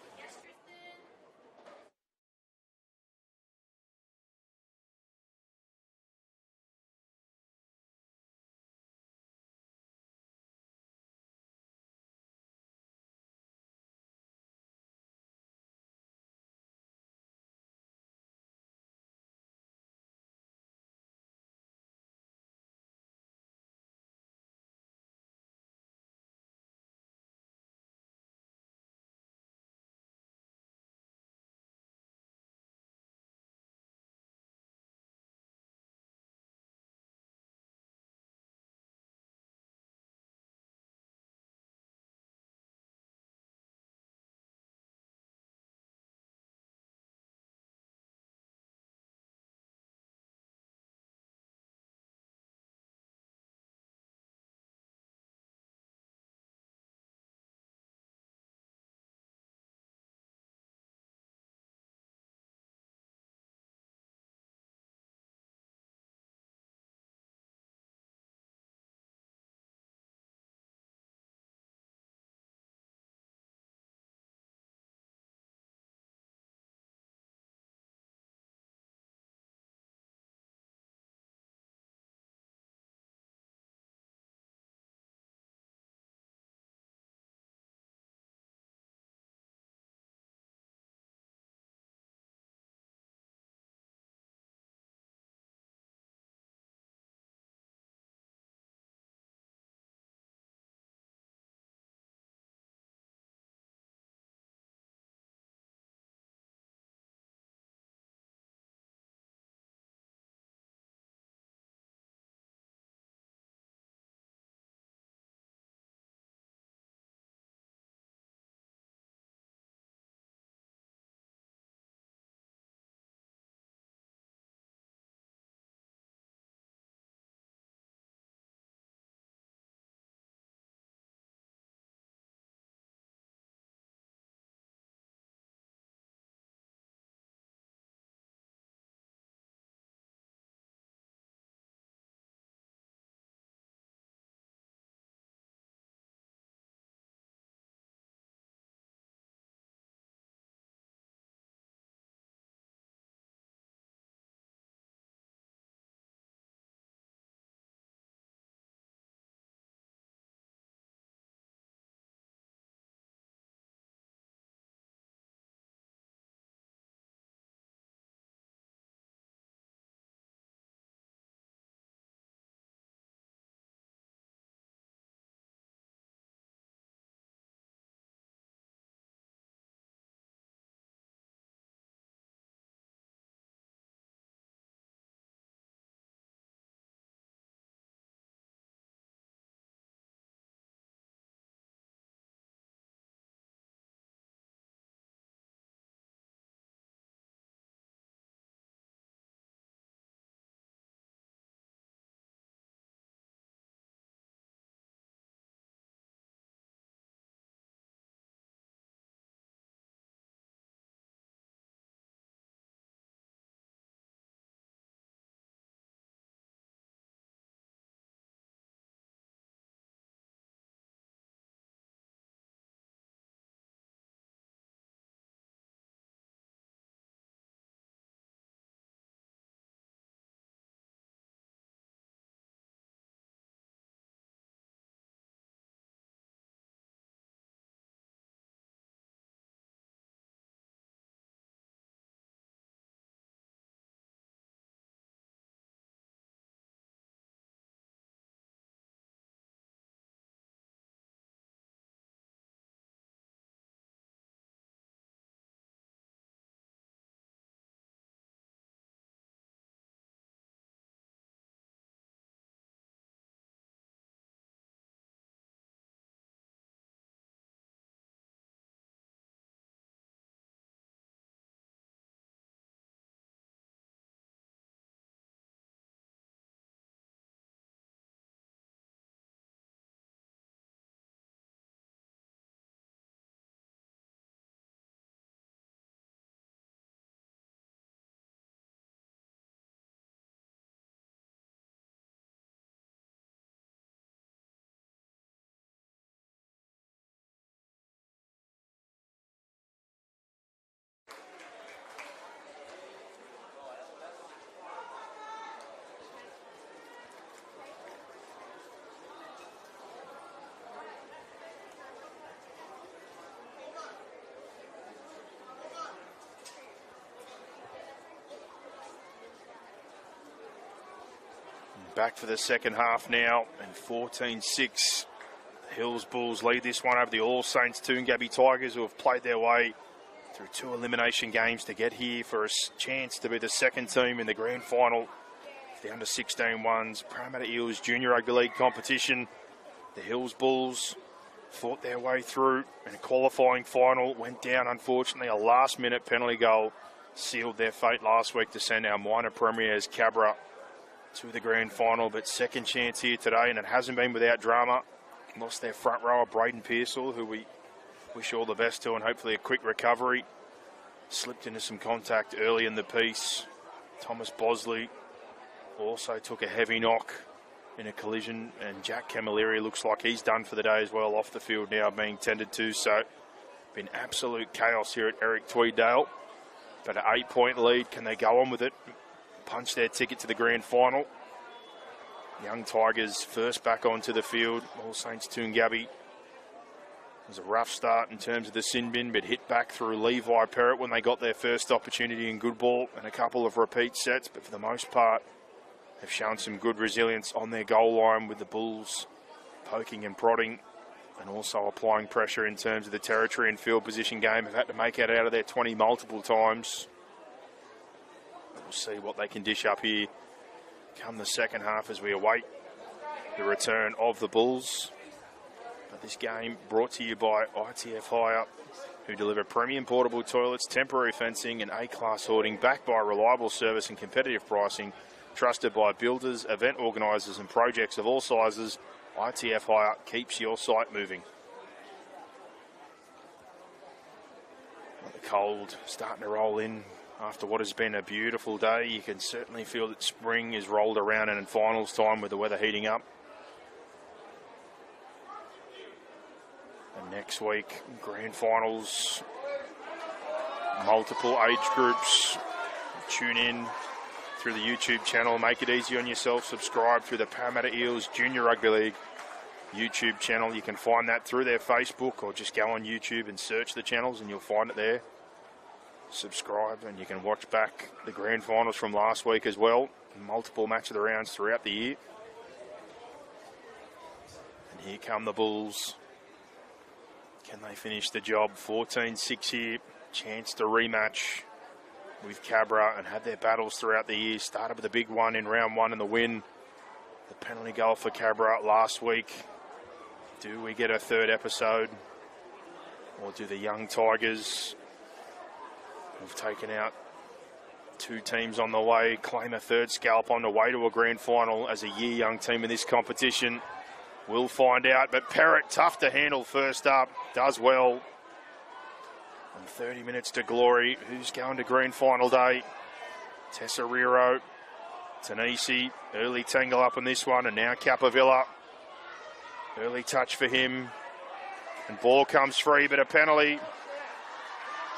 back for the second half now, and 14-6. The Hills Bulls lead this one over the All Saints Toongabbie Tigers, who have played their way through 2 elimination games to get here for a chance to be the second team in the grand final. The under-16 ones, Parramatta Eels Junior Rugby League competition. The Hills Bulls fought their way through in a qualifying final, went down unfortunately. A last-minute penalty goal sealed their fate last week to send our minor premiers Cabramatta to the grand final, but second chance here today, and it hasn't been without drama. Lost their front rower, Braden Pearsall, who we wish all the best to, and hopefully a quick recovery. Slipped into some contact early in the piece. Thomas Bosley also took a heavy knock in a collision, and Jack Camilleri looks like he's done for the day as well, off the field now being tended to. So been absolute chaos here at Eric Tweedale, but an 8-point lead. Can they go on with it, punch their ticket to the grand final? Young Tigers first back onto the field. All Saints Toongabbie. It was a rough start in terms of the sin bin, but hit back through Levi Perrott when they got their first opportunity in good ball, and a couple of repeat sets, but for the most part have shown some good resilience on their goal line, with the Bulls poking and prodding and also applying pressure in terms of the territory and field position game. Have had to make it out of their 20 multiple times. We'll see what they can dish up here come the second half as we await the return of the Bulls. But this game brought to you by ITF Hire, who deliver premium portable toilets, temporary fencing and A-class hoarding, backed by reliable service and competitive pricing, trusted by builders, event organisers and projects of all sizes. ITF Hire keeps your site moving. The cold starting to roll in after what has been a beautiful day. You can certainly feel that spring is rolled around, and in finals time with the weather heating up. And next week, grand finals, multiple age groups. Tune in through the YouTube channel. Make it easy on yourself. Subscribe through the Parramatta Eels Junior Rugby League YouTube channel. You can find that through their Facebook, or just go on YouTube and search the channels and you'll find it there. Subscribe and you can watch back the grand finals from last week as well. Multiple match of the rounds throughout the year. And here come the Bulls. Can they finish the job? 14-6 here. Chance to rematch with Cabra, and had their battles throughout the year. Started with a big one in round 1 in the win. The penalty goal for Cabra last week. Do we get a third episode? Or do the young Tigers, who've taken out 2 teams on the way, claim a third scalp on the way to a grand final as a year-young team in this competition? We'll find out, but Perrott, tough to handle first up, does well. And 30 minutes to glory. Who's going to grand final day? Tesseriro, Tanisi, early tangle up on this one, and now Capavilla. Early touch for him, and ball comes free, but a penalty.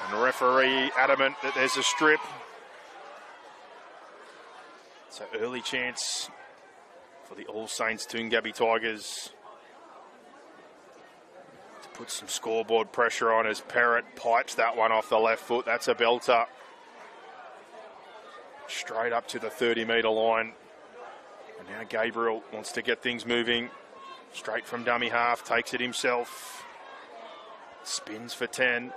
And the referee adamant that there's a strip. So early chance for the All Saints Toongabbie Tigers to put some scoreboard pressure on as Perrott pipes that one off the left foot. That's a belter. Straight up to the 30-metre line. And now Gabriel wants to get things moving. Straight from dummy half, takes it himself. Spins for 10.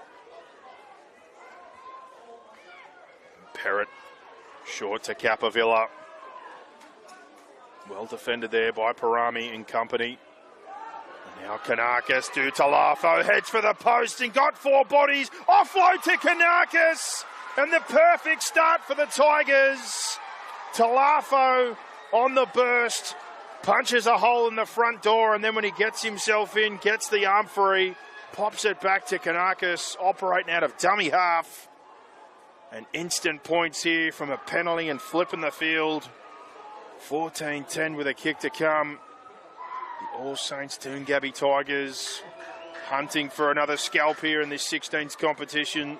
Perrott short to Capavilla. Well defended there by Parami and company. And now Kanakis to Talafo, heads for the post and got 4 bodies. Offload to Kanakis, and the perfect start for the Tigers. Talafo on the burst, punches a hole in the front door, and then when he gets himself in, gets the arm free, pops it back to Kanakis, operating out of dummy half. And instant points here from a penalty and flipping the field. 14-10 with a kick to come. The All Saints Toongabbie Tigers hunting for another scalp here in this 16th competition.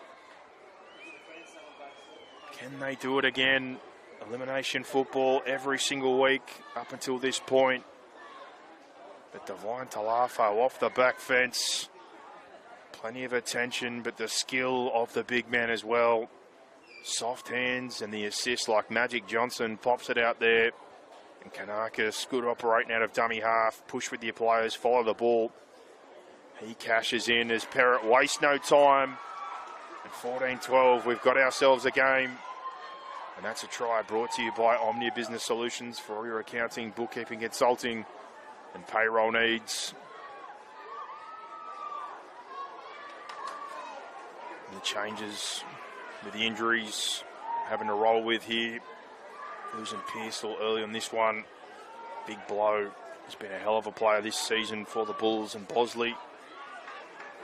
Can they do it again? Elimination football every single week up until this point. But Divine Talafo off the back fence. Plenty of attention, but the skill of the big man as well. Soft hands and the assist like Magic Johnson pops it out there. And Kanakis, good operating out of dummy half. Push with your players, follow the ball. He cashes in as Parrott wastes no time. And 14-12, we've got ourselves a game. And that's a try brought to you by Omnia Business Solutions for all your accounting, bookkeeping, consulting and payroll needs. And the changes with the injuries having to roll with here. Losing Pearsall early on this one. Big blow. He's been a hell of a player this season for the Bulls, and Bosley.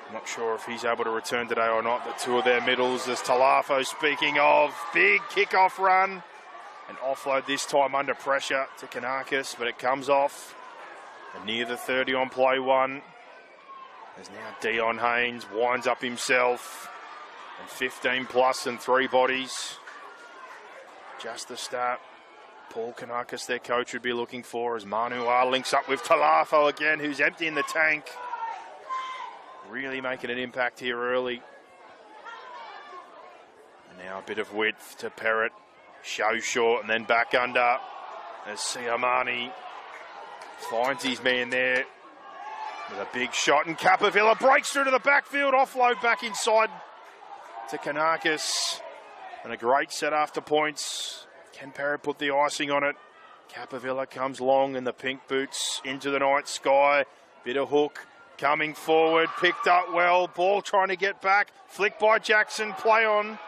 I'm not sure if he's able to return today or not, but two of their middles. There's Talafo, speaking of. Big kickoff run. And offload this time under pressure to Kanakis, but it comes off. And near the 30 on play one. There's now Dion Haynes, winds up himself. And 15 plus and 3 bodies. Just the start. Paul Kanakis, their coach, would be looking for as Manuar links up with Talafo again, who's emptying the tank. Really making an impact here early. And now a bit of width to Parrott. Show short and then back under as Siamani finds his man there with a big shot. And Capavilla breaks through to the backfield. Offload back inside to Kanakis. And a great set after points. Can Parrott put the icing on it? Capavilla comes long in the pink boots into the night sky. Bit of hook. Coming forward, picked up well, ball trying to get back, flicked by Jackson, play on,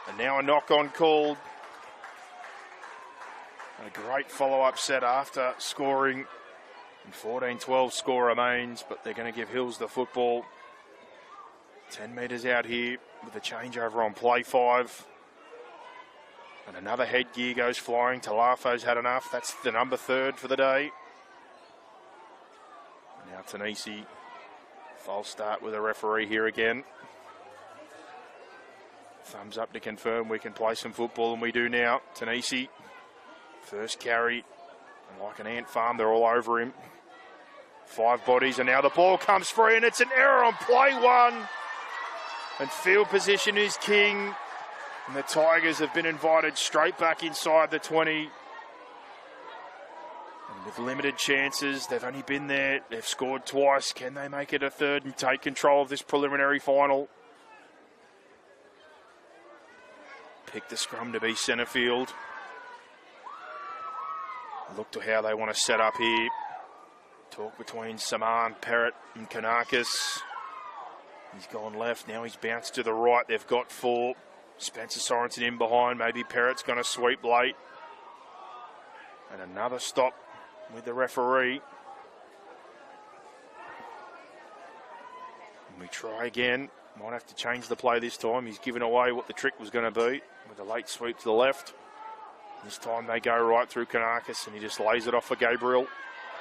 and now a knock-on called. A great follow-up set after scoring, and 14-12 score remains, but they're going to give Hills the football. 10 metres out here with a changeover on play 5. And another headgear goes flying. Talafo's had enough. That's the number 3rd for the day. Now Tanisi. False start with a referee here again. Thumbs up to confirm we can play some football, and we do now. Tanisi, first carry, and like an ant farm, they're all over him. 5 bodies, and now the ball comes free, and it's an error on play 1. And field position is king, and the Tigers have been invited straight back inside the 20. With limited chances, they've only been there, they've scored twice. Can they make it a 3rd and take control of this preliminary final? Pick the scrum to be centre field. Look to how they want to set up here. Talk between Saman, Parrott and Kanakis. He's gone left, now he's bounced to the right. They've got 4. Spencer Sorensen in behind, maybe Parrott's going to sweep late. And another stop with the referee. And we try again. Might have to change the play this time. He's given away what the trick was going to be with a late sweep to the left. This time they go right through Kanakis, and he just lays it off for Gabriel.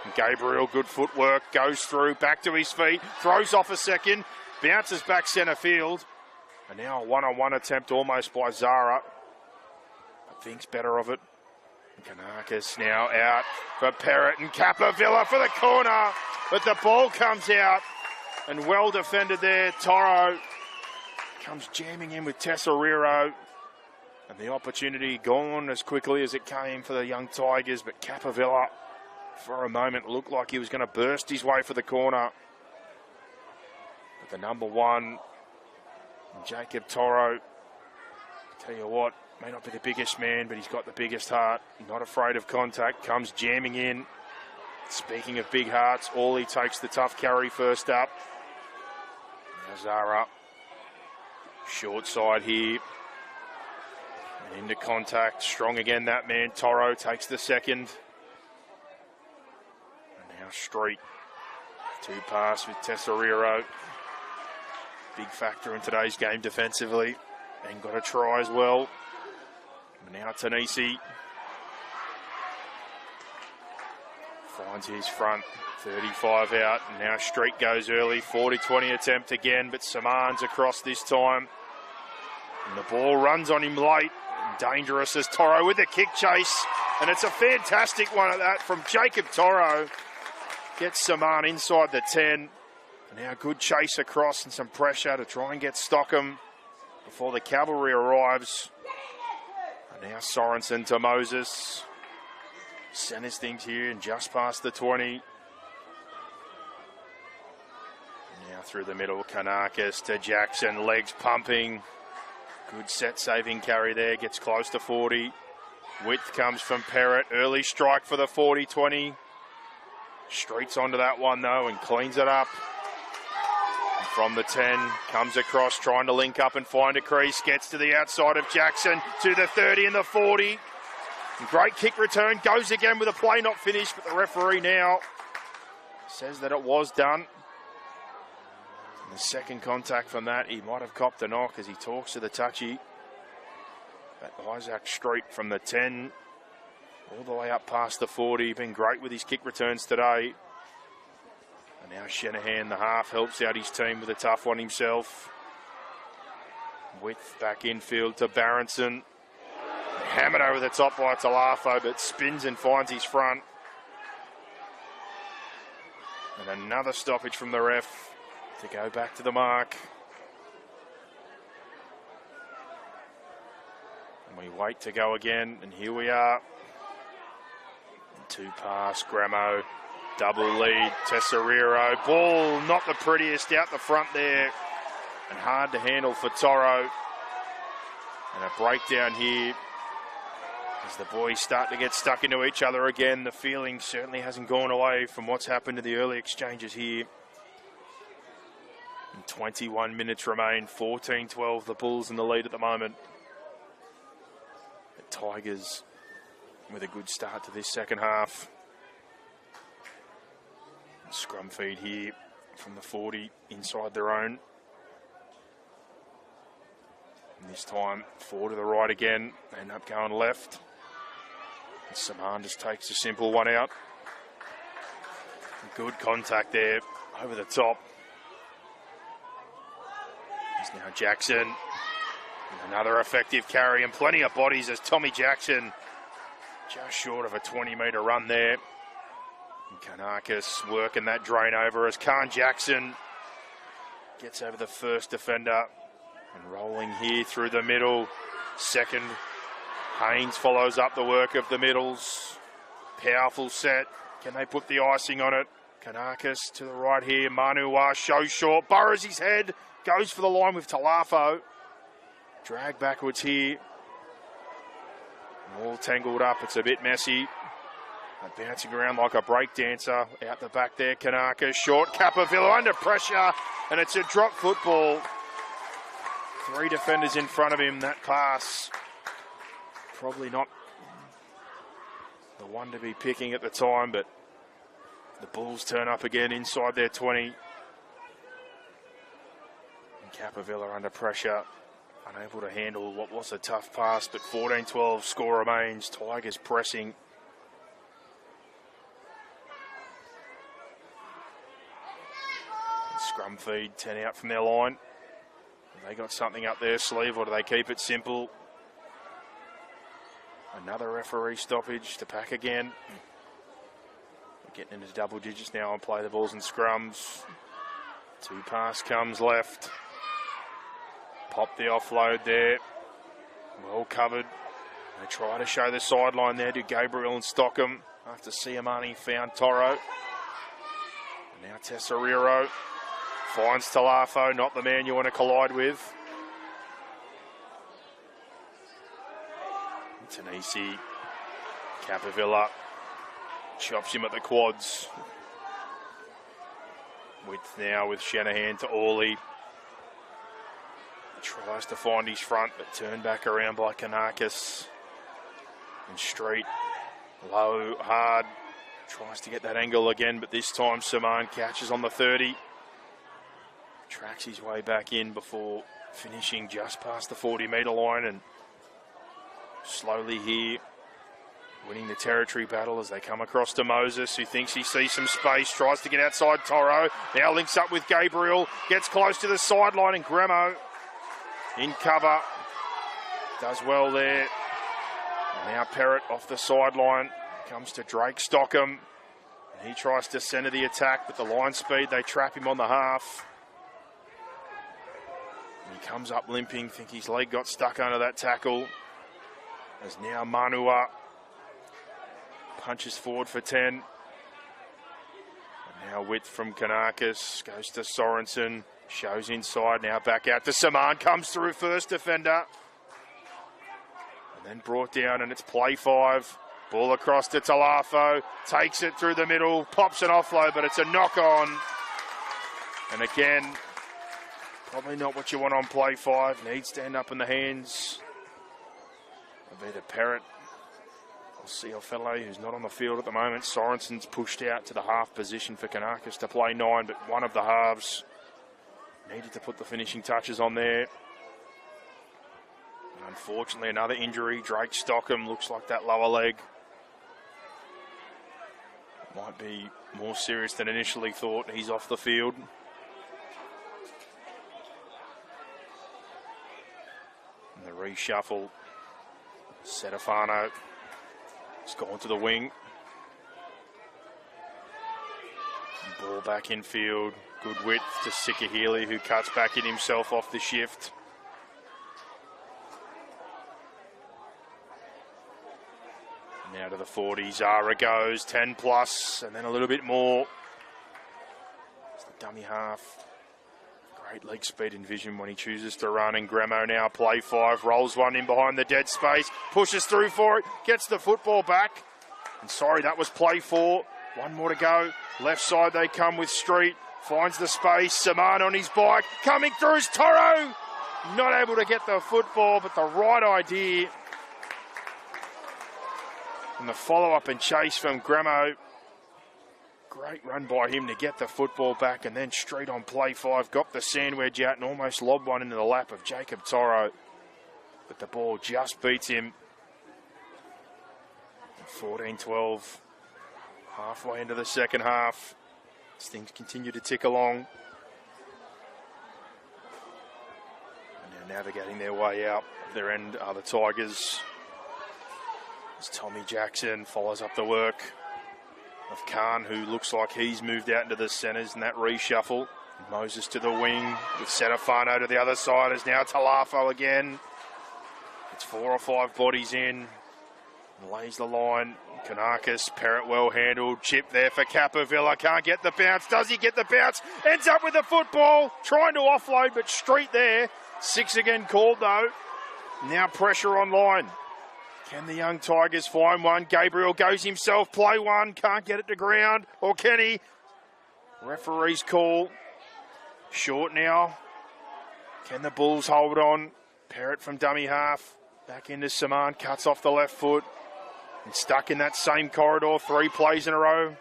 And Gabriel, good footwork, goes through, back to his feet, throws off a second, bounces back centre field. And now a one-on-one attempt almost by Zara. But thinks better of it. Kanakis now out for Parrott, and Capavilla for the corner, but the ball comes out, and well defended there. Toro comes jamming in with Tesoriero, and the opportunity gone as quickly as it came for the young Tigers, but Capavilla for a moment looked like he was going to burst his way for the corner. But the number 1, Jacob Toro, tell you what, may not be the biggest man, but he's got the biggest heart. Not afraid of contact, comes jamming in. Speaking of big hearts, Orley takes the tough carry first up. Now Zara, short side here. And into contact, strong again that man. Toro takes the second. And now Street. 2 pass with Tesoriero. Big factor in today's game defensively. And got a try as well. Now Tanisi finds his front, 35 out, and now Street goes early, 40-20 attempt again, but Saman's across this time. And the ball runs on him late, and dangerous as Toro with the kick chase, and it's a fantastic one at that from Jacob Toro. Gets Saman inside the 10, and now good chase across and some pressure to try and get Stockham before the cavalry arrives. And now Sorensen to Moses. Centers things here and just past the 20. Now through the middle, Kanakis to Jackson, legs pumping. Good set saving carry there, gets close to 40. Width comes from Perrott, early strike for the 40-20. Streets onto that one though and cleans it up. And from the 10, comes across trying to link up and find a crease, gets to the outside of Jackson, to the 30 and the 40. And great kick return, goes again with a play not finished, but the referee now says that it was done. And the second contact from that, he might have copped a knock as he talks to the touchy. But Isaac Street from the 10 all the way up past the 40. Been great with his kick returns today. And now Shanahan, the half, helps out his team with a tough one himself. Width back infield to Barronson. Hammered over the top by Talafo, but spins and finds his front. And another stoppage from the ref to go back to the mark. And we wait to go again, and here we are. Two pass, Gramo, double lead, Tesoriero. Ball not the prettiest out the front there, and hard to handle for Toro. And a breakdown here as the boys start to get stuck into each other again. The feeling certainly hasn't gone away from what's happened to the early exchanges here. And 21 minutes remain, 14-12, the Bulls in the lead at the moment. The Tigers with a good start to this second half. Scrum feed here from the 40 inside their own. And this time, 4 to the right again. They end up going left. And Saman just takes a simple one out. Good contact there over the top. Here's now Jackson. And another effective carry and plenty of bodies as Tommy Jackson just short of a 20-metre run there. And Kanakis working that drain over as Khan Jackson gets over the first defender. And rolling here through the middle. Second, Haynes follows up the work of the middles. Powerful set. Can they put the icing on it? Kanakis to the right here. Manua shows short. Burrows his head. Goes for the line with Talafo. Drag backwards here. All tangled up. It's a bit messy. Bouncing around like a break dancer. Out the back there, Kanakis. Short, Capavillo under pressure. And it's a drop football. 3 defenders in front of him. That pass probably not the one to be picking at the time, but the Bulls turn up again inside their 20. And Capavillo under pressure, unable to handle what was a tough pass, but 14-12 score remains. Tigers pressing. And scrum feed, 10 out from their line. Have they got something up their sleeve, or do they keep it simple? Another referee stoppage to pack again. We're getting into double digits now on play the balls and scrums. 2 pass comes left. Pop the offload there. Well covered. They try to show the sideline there to Gabriel and Stockham after Siamani found Toro. And now Tesoriero finds Talafo, not the man you want to collide with. Tanisi, Capavilla chops him at the quads. Width now with Shanahan to Orley. Tries to find his front, but turned back around by Kanakis. And Street, low, hard, tries to get that angle again, but this time Saman catches on the 30. Tracks his way back in before finishing just past the 40-metre line, and slowly here, winning the territory battle as they come across to Moses, who thinks he sees some space, tries to get outside Toro. Now links up with Gabriel, gets close to the sideline, and Gramo in cover. Does well there. And now Perrott off the sideline. Comes to Drake Stockham. And he tries to centre the attack, but the line speed, they trap him on the half. And he comes up limping, think his leg got stuck under that tackle. As now Manua punches forward for 10. And now width from Kanakis, goes to Sorensen, shows inside, now back out to Saman, comes through first defender. And then brought down, and it's play 5. Ball across to Talafo, takes it through the middle, pops an offload, but it's a knock on. And again, probably not what you want on play 5. Needs to end up in the hands of either Parrott or Cioffello, who's not on the field at the moment. Sorensen's pushed out to the half position for Kanakis to play 9, but one of the halves needed to put the finishing touches on there. And unfortunately, another injury. Drake Stockham looks like that lower leg might be more serious than initially thought. He's off the field. And the reshuffle. Setafano has gone to the wing. Ball back in field. Good width to Sikahili, who cuts back in himself off the shift. Now to the 40, Zara goes, 10 plus, and then a little bit more. It's the dummy half. Great leg speed and vision when he chooses to run, and Gremo now play 5, rolls one in behind the dead space, pushes through for it, gets the football back. And sorry, that was play 4. One more to go. Left side they come with Street, finds the space, Saman on his bike, coming through is Toro. Not able to get the football, but the right idea. And the follow-up and chase from Gremo. Great run by him to get the football back, and then Street on play 5, got the sand wedge out and almost lobbed one into the lap of Jacob Toro. But the ball just beats him. 14-12, halfway into the second half. As things continue to tick along. And now navigating their way out of their end are the Tigers. As Tommy Jackson follows up the work of Khan, who looks like he's moved out into the centres in that reshuffle. Moses to the wing with Setafano to the other side, is now Talafo again. It's 4 or 5 bodies in. Lays the line. Kanakis, Parrott well handled. Chip there for Capavilla. Can't get the bounce. Does he get the bounce? Ends up with the football. Trying to offload, but Street there. 6 again called though. Now pressure on line. Can the young Tigers find one? Gabriel goes himself, play 1, can't get it to ground. Or can he? Referee's call. Short now. Can the Bulls hold on? Parrott from dummy half. Back into Saman, cuts off the left foot. And stuck in that same corridor, 3 plays in a row.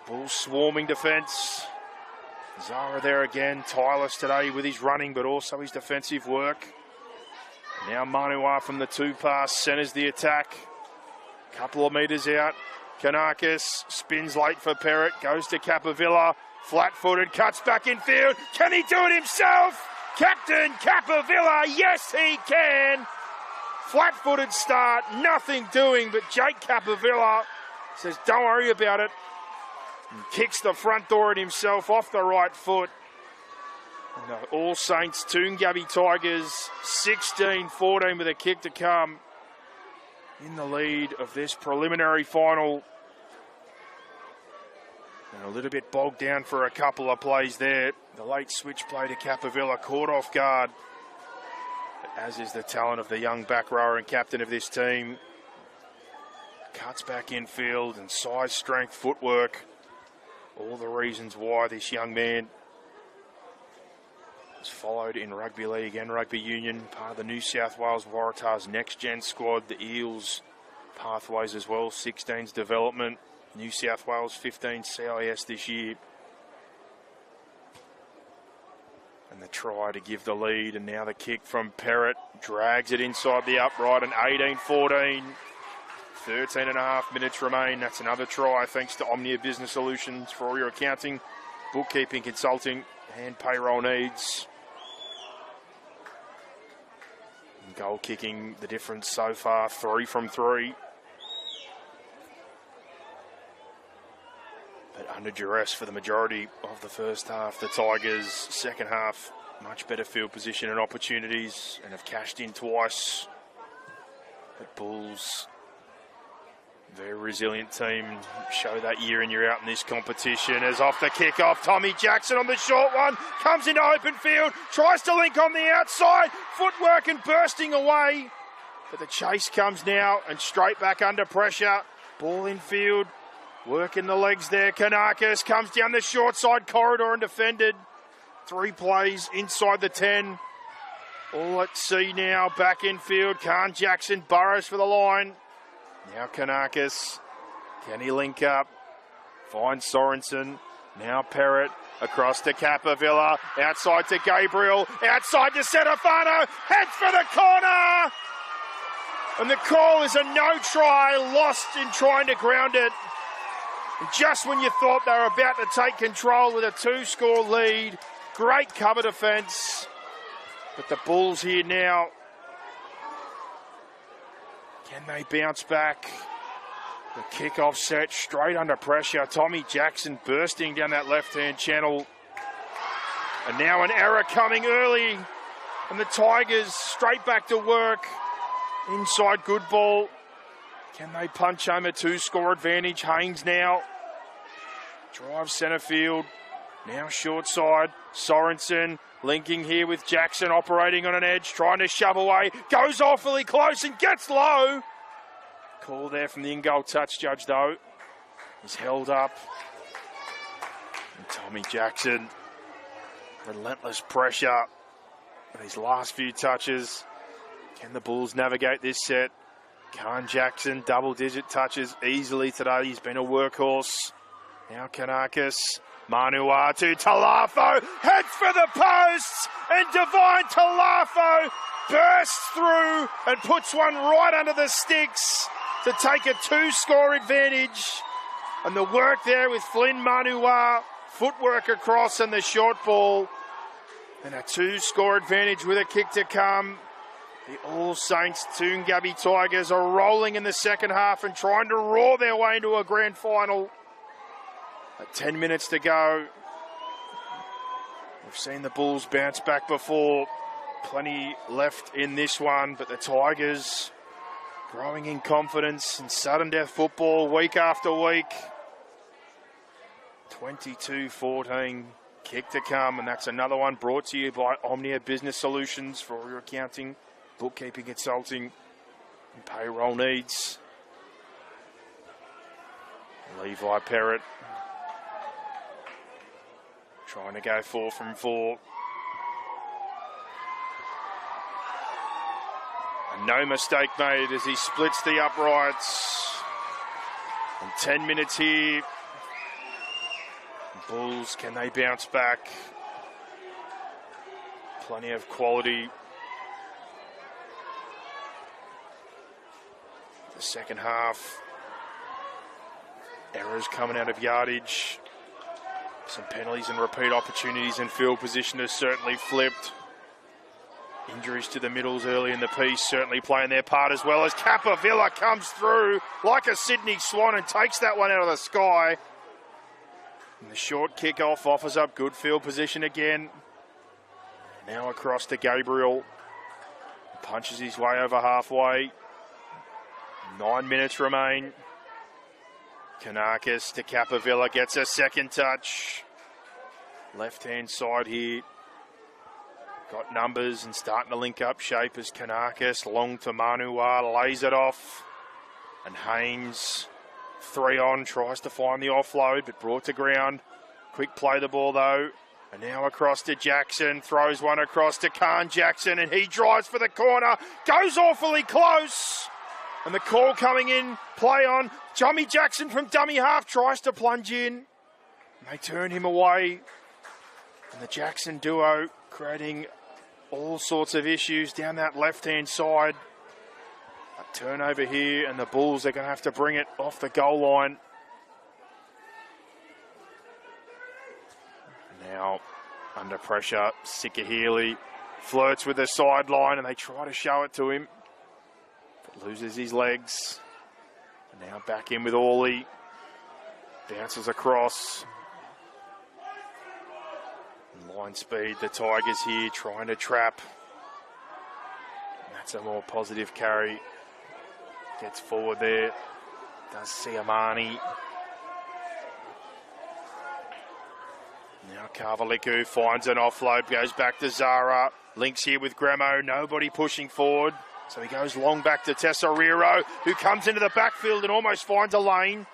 Bulls swarming defence. Zara there again, tireless today with his running, but also his defensive work. Now Manua from the 2 pass centres the attack. Couple of metres out. Kanakis spins late for Parrott. Goes to Capavilla. Flat-footed, cuts back in field. Can he do it himself? Captain Capavilla, yes he can. Flat-footed start, nothing doing, but Jake Capavilla says don't worry about it. And kicks the front door at himself off the right foot. And the All Saints Toongabbie Tigers 16-14 with a kick to come in the lead of this preliminary final. And a little bit bogged down for a couple of plays there. The late switch play to Capavilla caught off guard, but as is the talent of the young back rower and captain of this team. Cuts back in field and size, strength, footwork. All the reasons why this young man followed in rugby league and rugby union, part of the New South Wales Waratahs next gen squad, the Eels pathways as well, 16's development, New South Wales 15 CIS this year. And the try to give the lead, and now the kick from Parrott drags it inside the upright, and 18-14, 13 and a half minutes remain. That's another try thanks to Omnia Business Solutions for all your accounting, bookkeeping, consulting and payroll needs. Goal kicking, the difference so far, 3 from 3. But under duress for the majority of the first half. The Tigers, second half, much better field position and opportunities, and have cashed in twice. But Bulls Very resilient team. Show that year in, year out in this competition. As off the kick-off, Tommy Jackson on the short one. Comes into open field. Tries to link on the outside. Footwork and bursting away. But the chase comes now and straight back under pressure. Ball in field. Working the legs there. Kanakis comes down the short side corridor and defended. 3 plays inside the 10. All at sea now. Back in field. Khan Jackson burrows for the line. Now Kanakis, can he link up? Finds Sorensen. Now Perrott across to Capavilla. Outside to Gabriel. Outside to Setafano. Heads for the corner. And the call is a no try. Lost in trying to ground it. And just when you thought they were about to take control with a 2-score lead. Great cover defence. But the Bulls here now. Can they bounce back? The kick-off set straight under pressure. Tommy Jackson bursting down that left-hand channel. And now an error coming early. And the Tigers straight back to work. Inside good ball. Can they punch home a 2-score advantage? Haynes now. Drives centre field. Now short side. Sorensen linking here with Jackson operating on an edge. Trying to shove away. Goes awfully close and gets low. Call there from the in-goal touch judge though. He's held up. And Tommy Jackson. Relentless pressure. And his last few touches. Can the Bulls navigate this set? Khan Jackson, double-digit touches easily today. He's been a workhorse. Now Kanakis. Manua to Talafo. Heads for the posts. And Divine Talafo bursts through and puts one right under the sticks to take a 2-score advantage. And the work there with Flynn Manua. Footwork across and the short ball. And a 2-score advantage with a kick to come. The All Saints Toongabbie Tigers are rolling in the second half and trying to roar their way into a grand final. 10 minutes to go. We've seen the Bulls bounce back before. Plenty left in this one, but the Tigers growing in confidence in sudden death football week after week. 22-14. Kick to come, and that's another one brought to you by Omnia Business Solutions for all your accounting, bookkeeping, consulting, and payroll needs. Levi Perrott trying to go 4 from 4. And no mistake made as he splits the uprights. And 10 minutes here. Bulls, can they bounce back? Plenty of quality. The second half. Errors coming out of yardage. Some penalties and repeat opportunities, and field position has certainly flipped. Injuries to the middles early in the piece certainly playing their part, as well as Capavilla comes through like a Sydney Swan and takes that one out of the sky. And the short kick-off offers up good field position again. Now across to Gabriel. Punches his way over halfway. 9 minutes remain. Kanakis to Capavilla, gets a second touch. Left-hand side here. Got numbers and starting to link up shape as Kanakis. Long to Manua, lays it off. And Haynes, 3 on, tries to find the offload, but brought to ground. Quick play the ball though. And now across to Jackson, throws one across to Khan Jackson, and he drives for the corner. Goes awfully close. And the call coming in, play on. Tommy Jackson from dummy half tries to plunge in. And they turn him away. And the Jackson duo creating all sorts of issues down that left-hand side. A turnover here, and the Bulls are going to have to bring it off the goal line. Now, under pressure, Sikahili flirts with the sideline, and they try to show it to him. Loses his legs. And now back in with Orley. Bounces across. And line speed, the Tigers here trying to trap. And that's a more positive carry. Gets forward there. does Siamani. Now Carvaliku finds an offload, goes back to Zara. Links here with Gremo, nobody pushing forward. So he goes long back to Tesoriero, who comes into the backfield and almost finds a lane.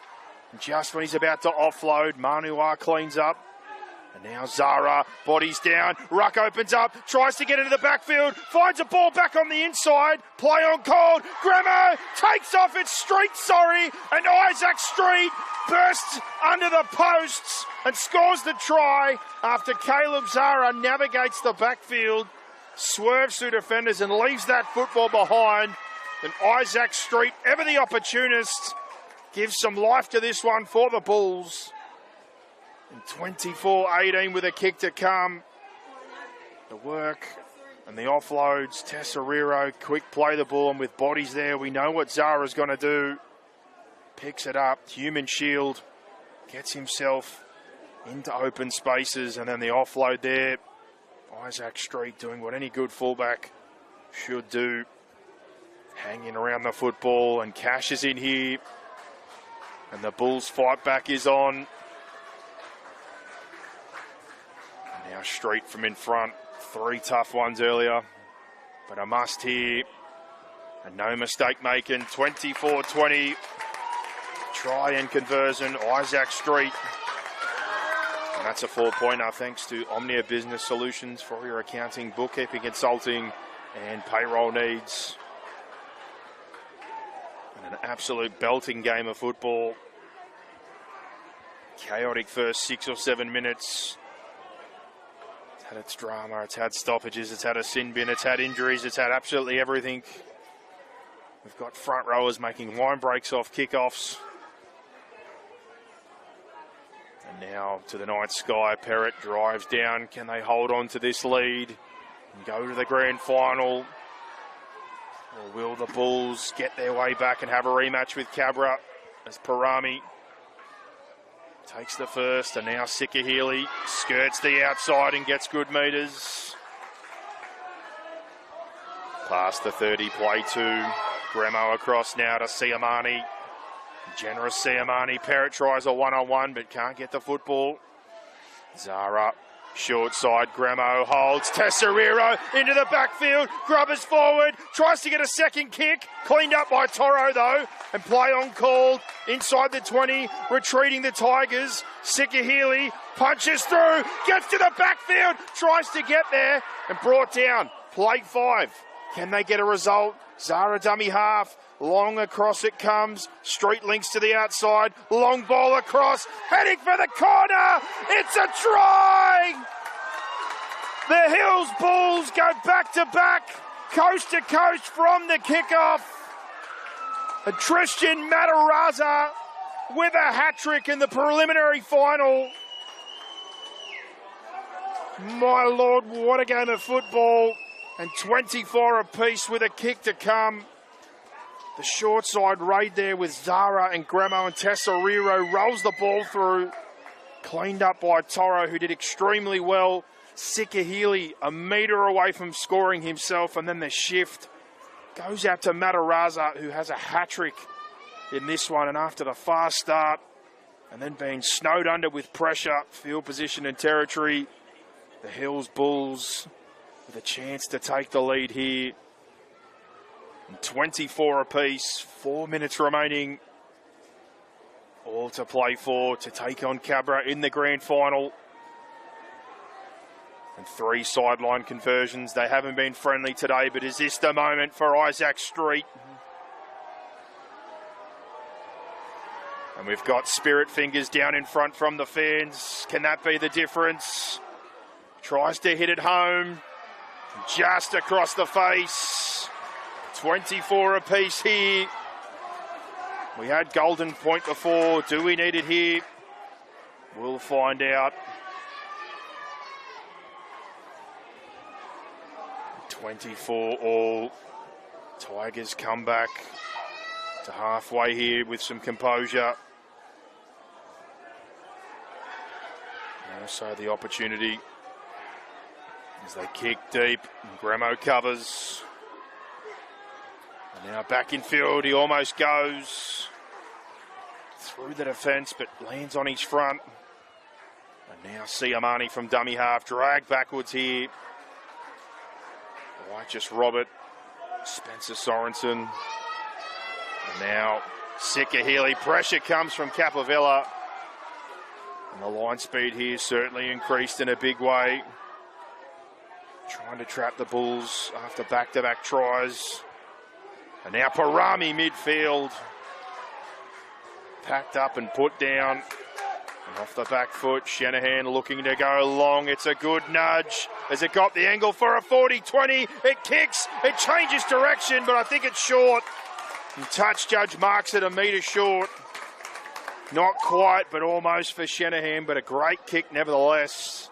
And just when he's about to offload, Manua cleans up. And now Zara, bodies down, Ruck opens up, tries to get into the backfield, finds a ball back on the inside, play on cold, Gremo takes off, it's Street, and Isaac Street bursts under the posts and scores the try after Caleb Zara navigates the backfield, swerves through defenders and leaves that football behind. And Isaac Street, ever the opportunist, gives some life to this one for the Bulls. And 24-18 with a kick to come. The work and the offloads. Tesoriero, quick play the ball, and with bodies there, we know what Zara's going to do. Picks it up, human shield, gets himself into open spaces, and then the offload there. Isaac Street doing what any good fullback should do. Hanging around the football, and Cash is in here. And the Bulls fight back is on. Now Street from in front. 3 tough ones earlier, but a must here. And no mistake making. 24-20. Try and conversion. Isaac Street. And that's a 4-pointer thanks to Omnia Business Solutions for your accounting, bookkeeping, consulting, and payroll needs. And an absolute belting game of football. Chaotic first 6 or 7 minutes. It's had its drama, it's had stoppages, it's had a sin bin, it's had injuries, it's had absolutely everything. We've got front rowers making line breaks off kickoffs. And now to the night sky, Perrott drives down. Can they hold on to this lead and go to the grand final? Or will the Bulls get their way back and have a rematch with Cabra as Parami takes the first, and now Sikahili skirts the outside and gets good metres. Past the 30, play 2. Gremo across now to Siamani. Generous Siamani. Perrott tries a one-on-one but can't get the football. Zara, short side, Gremo holds. Tesoriero into the backfield. Grubbers forward. Tries to get a second kick. Cleaned up by Toro though. And play on called. Inside the 20. Retreating the Tigers. Sikahili punches through. Gets to the backfield. Tries to get there. And brought down. Play 5. Can they get a result? Zara dummy half. Long across it comes. Street links to the outside. Long ball across. Heading for the corner. It's a try! The Hills Bulls go back to back. Coast to coast from the kickoff. And Tristan Mataraza with a hat-trick in the preliminary final. My Lord, what a game of football. And 24 apiece with a kick to come. The short side raid there with Zara and Gremo, and Tesoriero rolls the ball through. Cleaned up by Toro, who did extremely well. Sikahili a metre away from scoring himself, and then the shift goes out to Mataraza, who has a hat-trick in this one. And after the fast start and then being snowed under with pressure, field position and territory, the Hills Bulls with a chance to take the lead here. 24 apiece, 4 minutes remaining. All to play for to take on Cabra in the grand final. And 3 sideline conversions. They haven't been friendly today, but is this the moment for Isaac Street? And we've got Spirit Fingers down in front from the fans. Can that be the difference? Tries to hit it home. Just across the face. 24 apiece here. We had Golden Point before. Do we need it here? We'll find out. 24 all. Tigers come back to halfway here with some composure. And also the opportunity as they kick deep. And Gremo covers. And now back in field, he almost goes. through the defence, but lands on his front. And now Siamani from dummy half, dragged backwards here. Just Robert, Spencer Sorensen. And now Sikahili. Pressure comes from Capovella. And the line speed here certainly increased in a big way. Trying to trap the Bulls after back-to-back tries. And now Parami midfield. Packed up and put down. And off the back foot, Shanahan looking to go long. It's a good nudge. Has it got the angle for a 40-20? It kicks. It changes direction, but I think it's short. And touch judge marks it a metre short. Not quite, but almost for Shanahan, but a great kick nevertheless.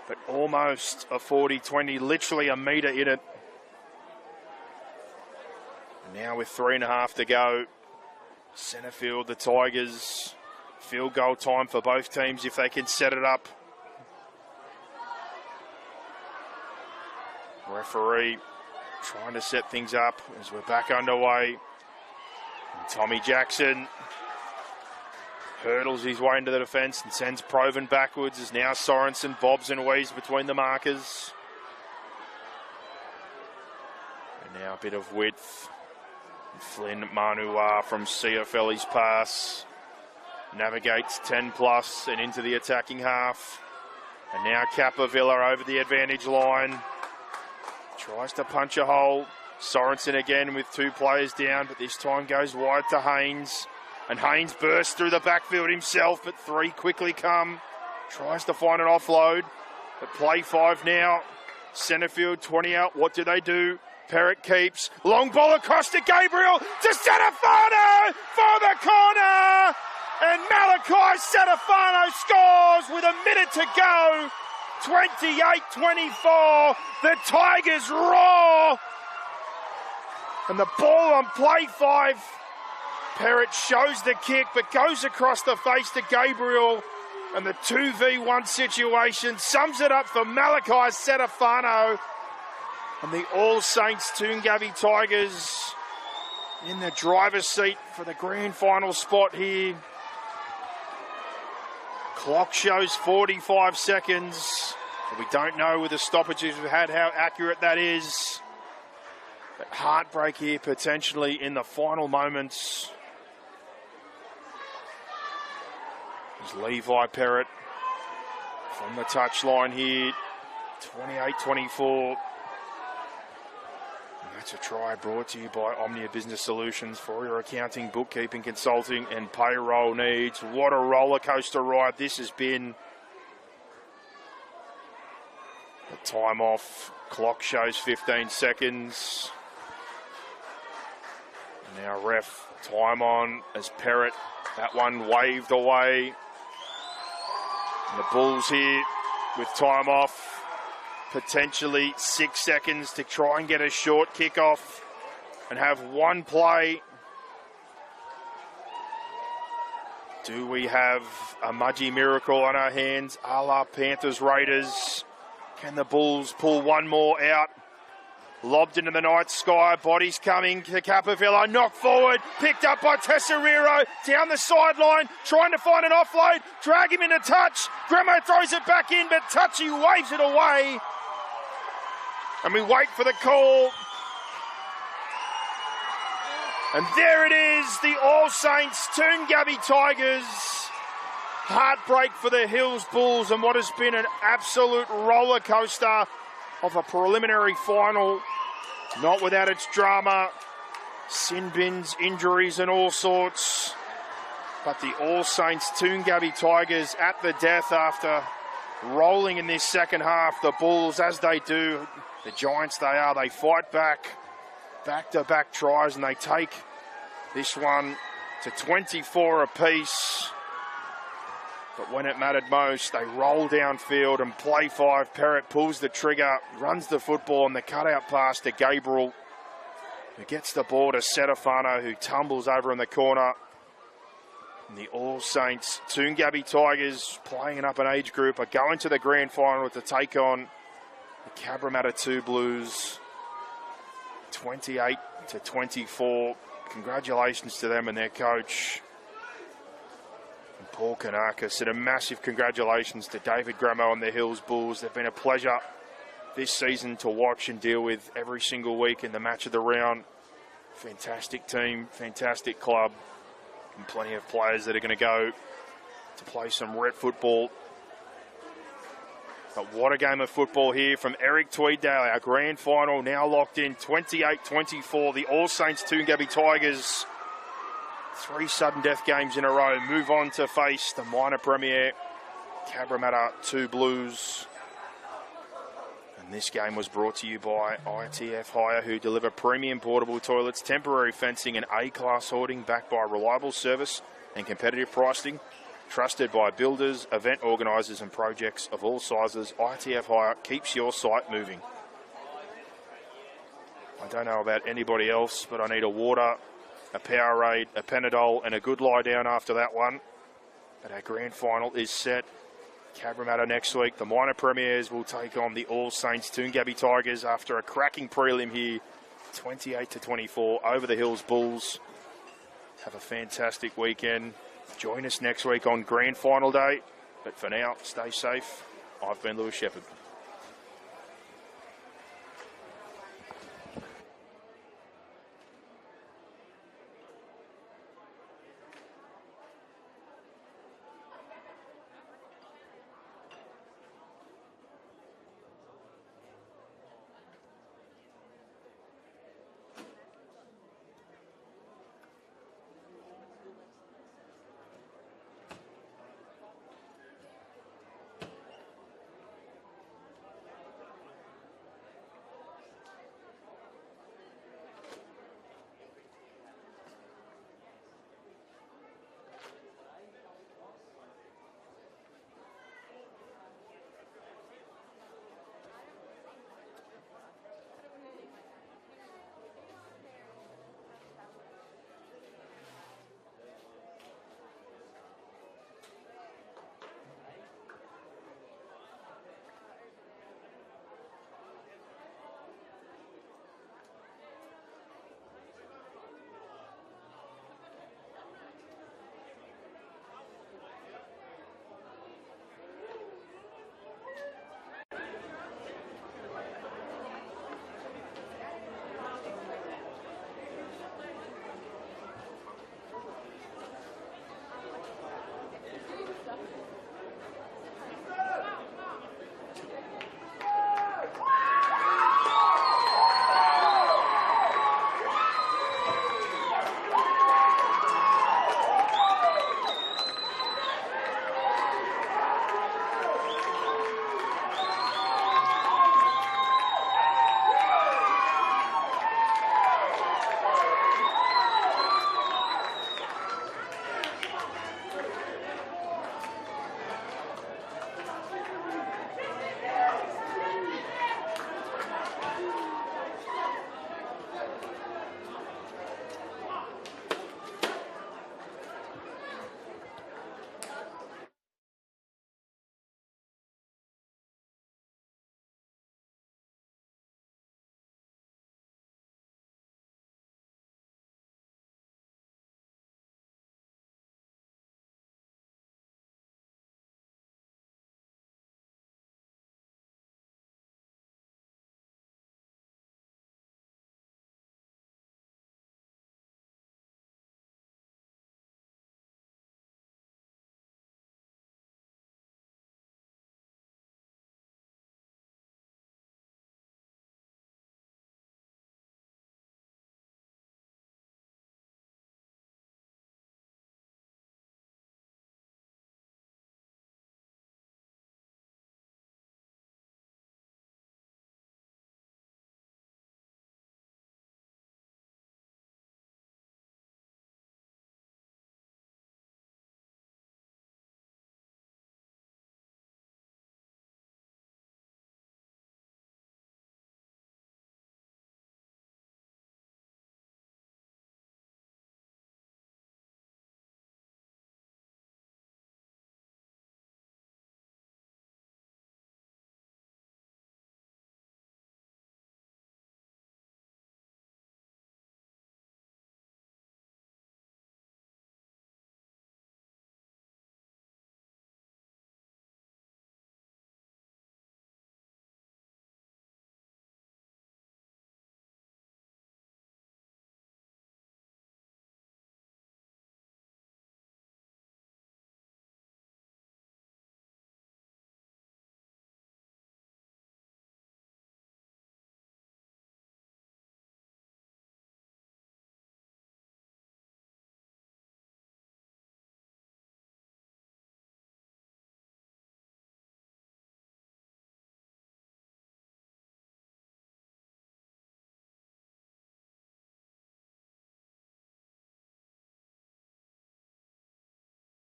But almost a 40-20, literally a metre in it. And now with 3.5 to go, centre field, the Tigers. Field goal time for both teams if they can set it up. Referee trying to set things up as we're back underway. And Tommy Jackson hurdles his way into the defence and sends Proven backwards as now Sorensen bobs and weaves between the markers. And now a bit of width. Flynn Manua from Ciafelli's pass. Navigates 10 plus and into the attacking half. And now Capovilla over the advantage line. Tries to punch a hole. Sorensen again with 2 players down, but this time goes wide to Haynes. And Haynes bursts through the backfield himself, but 3 quickly come. Tries to find an offload, but play 5 now. Centerfield 20 out. What do they do? Perrott keeps. Long ball across to Gabriel. To Setafano for the corner. And Malachi Setafano scores with a minute to go. 28-24. The Tigers roar. And the ball on play 5. Perrott shows the kick, but goes across the face to Gabriel. And the 2v1 situation sums it up for Malachi Setafano. And the All Saints Toongabbie Tigers in the driver's seat for the grand final spot here. Clock shows 45 seconds. But we don't know with the stoppages we've had how accurate that is. But heartbreak here potentially in the final moments. There's Levi Perrott from the touchline here. 28-24. That's a try brought to you by Omnia Business Solutions for your accounting, bookkeeping, consulting and payroll needs. What a roller coaster ride this has been. The time off. Clock shows 15 seconds. Now ref time on as Perrott. That one waved away. And the Bulls here with time off. Potentially 6 seconds to try and get a short kickoff and have one play. Do we have a Mudgee miracle on our hands, a la Panthers Raiders? Can the Bulls pull one more out? Lobbed into the night sky, bodies coming to Capovilla, knocked forward, picked up by Tesseriro, down the sideline, trying to find an offload, drag him into touch. Gremo throws it back in, but Touchy waves it away. And we wait for the call. And there it is, the All Saints Toongabbie Tigers. Heartbreak for the Hills Bulls and what has been an absolute roller coaster of a preliminary final. Not without its drama, sin bins, injuries and all sorts. But the All Saints Toongabbie Tigers at the death after rolling in this second half. The Bulls, as they do, the Giants they are, they fight back-to-back tries, and they take this one to 24 apiece. But when it mattered most, they roll downfield and play 5. Perrott pulls the trigger, runs the football, and the cutout pass to Gabriel, who gets the ball to Setafano, who tumbles over in the corner. And the All Saints Toongabbie Tigers, playing up an age group, are going to the grand final to take on the Cabramatta 2 Blues. 28-24. Congratulations to them and their coach. Paul Kanaka said a massive congratulations to David Gramo and the Hills Bulls. They've been a pleasure this season to watch and deal with every single week in the match of the round. Fantastic team, fantastic club, and plenty of players that are going to go to play some red football. But what a game of football here from Eric Tweedale. Our grand final now locked in, 28-24. The All Saints Toongabbie Tigers, 3 sudden death games in a row, move on to face the minor premier Cabramatta 2 Blues. And this game was brought to you by ITF Hire, who deliver premium portable toilets, temporary fencing and A-class hoarding, backed by reliable service and competitive pricing. Trusted by builders, event organisers and projects of all sizes, ITF Hire keeps your site moving. I don't know about anybody else, but I need a water, a Powerade, a Panadol and a good lie down after that one. But our grand final is set. Cabramatta next week. The minor premiers will take on the All Saints Toongabbie Tigers after a cracking prelim here, 28-24 over the Hills Bulls. Have a fantastic weekend. Join us next week on grand final day. But for now, stay safe. I've been Lewis Shepherd.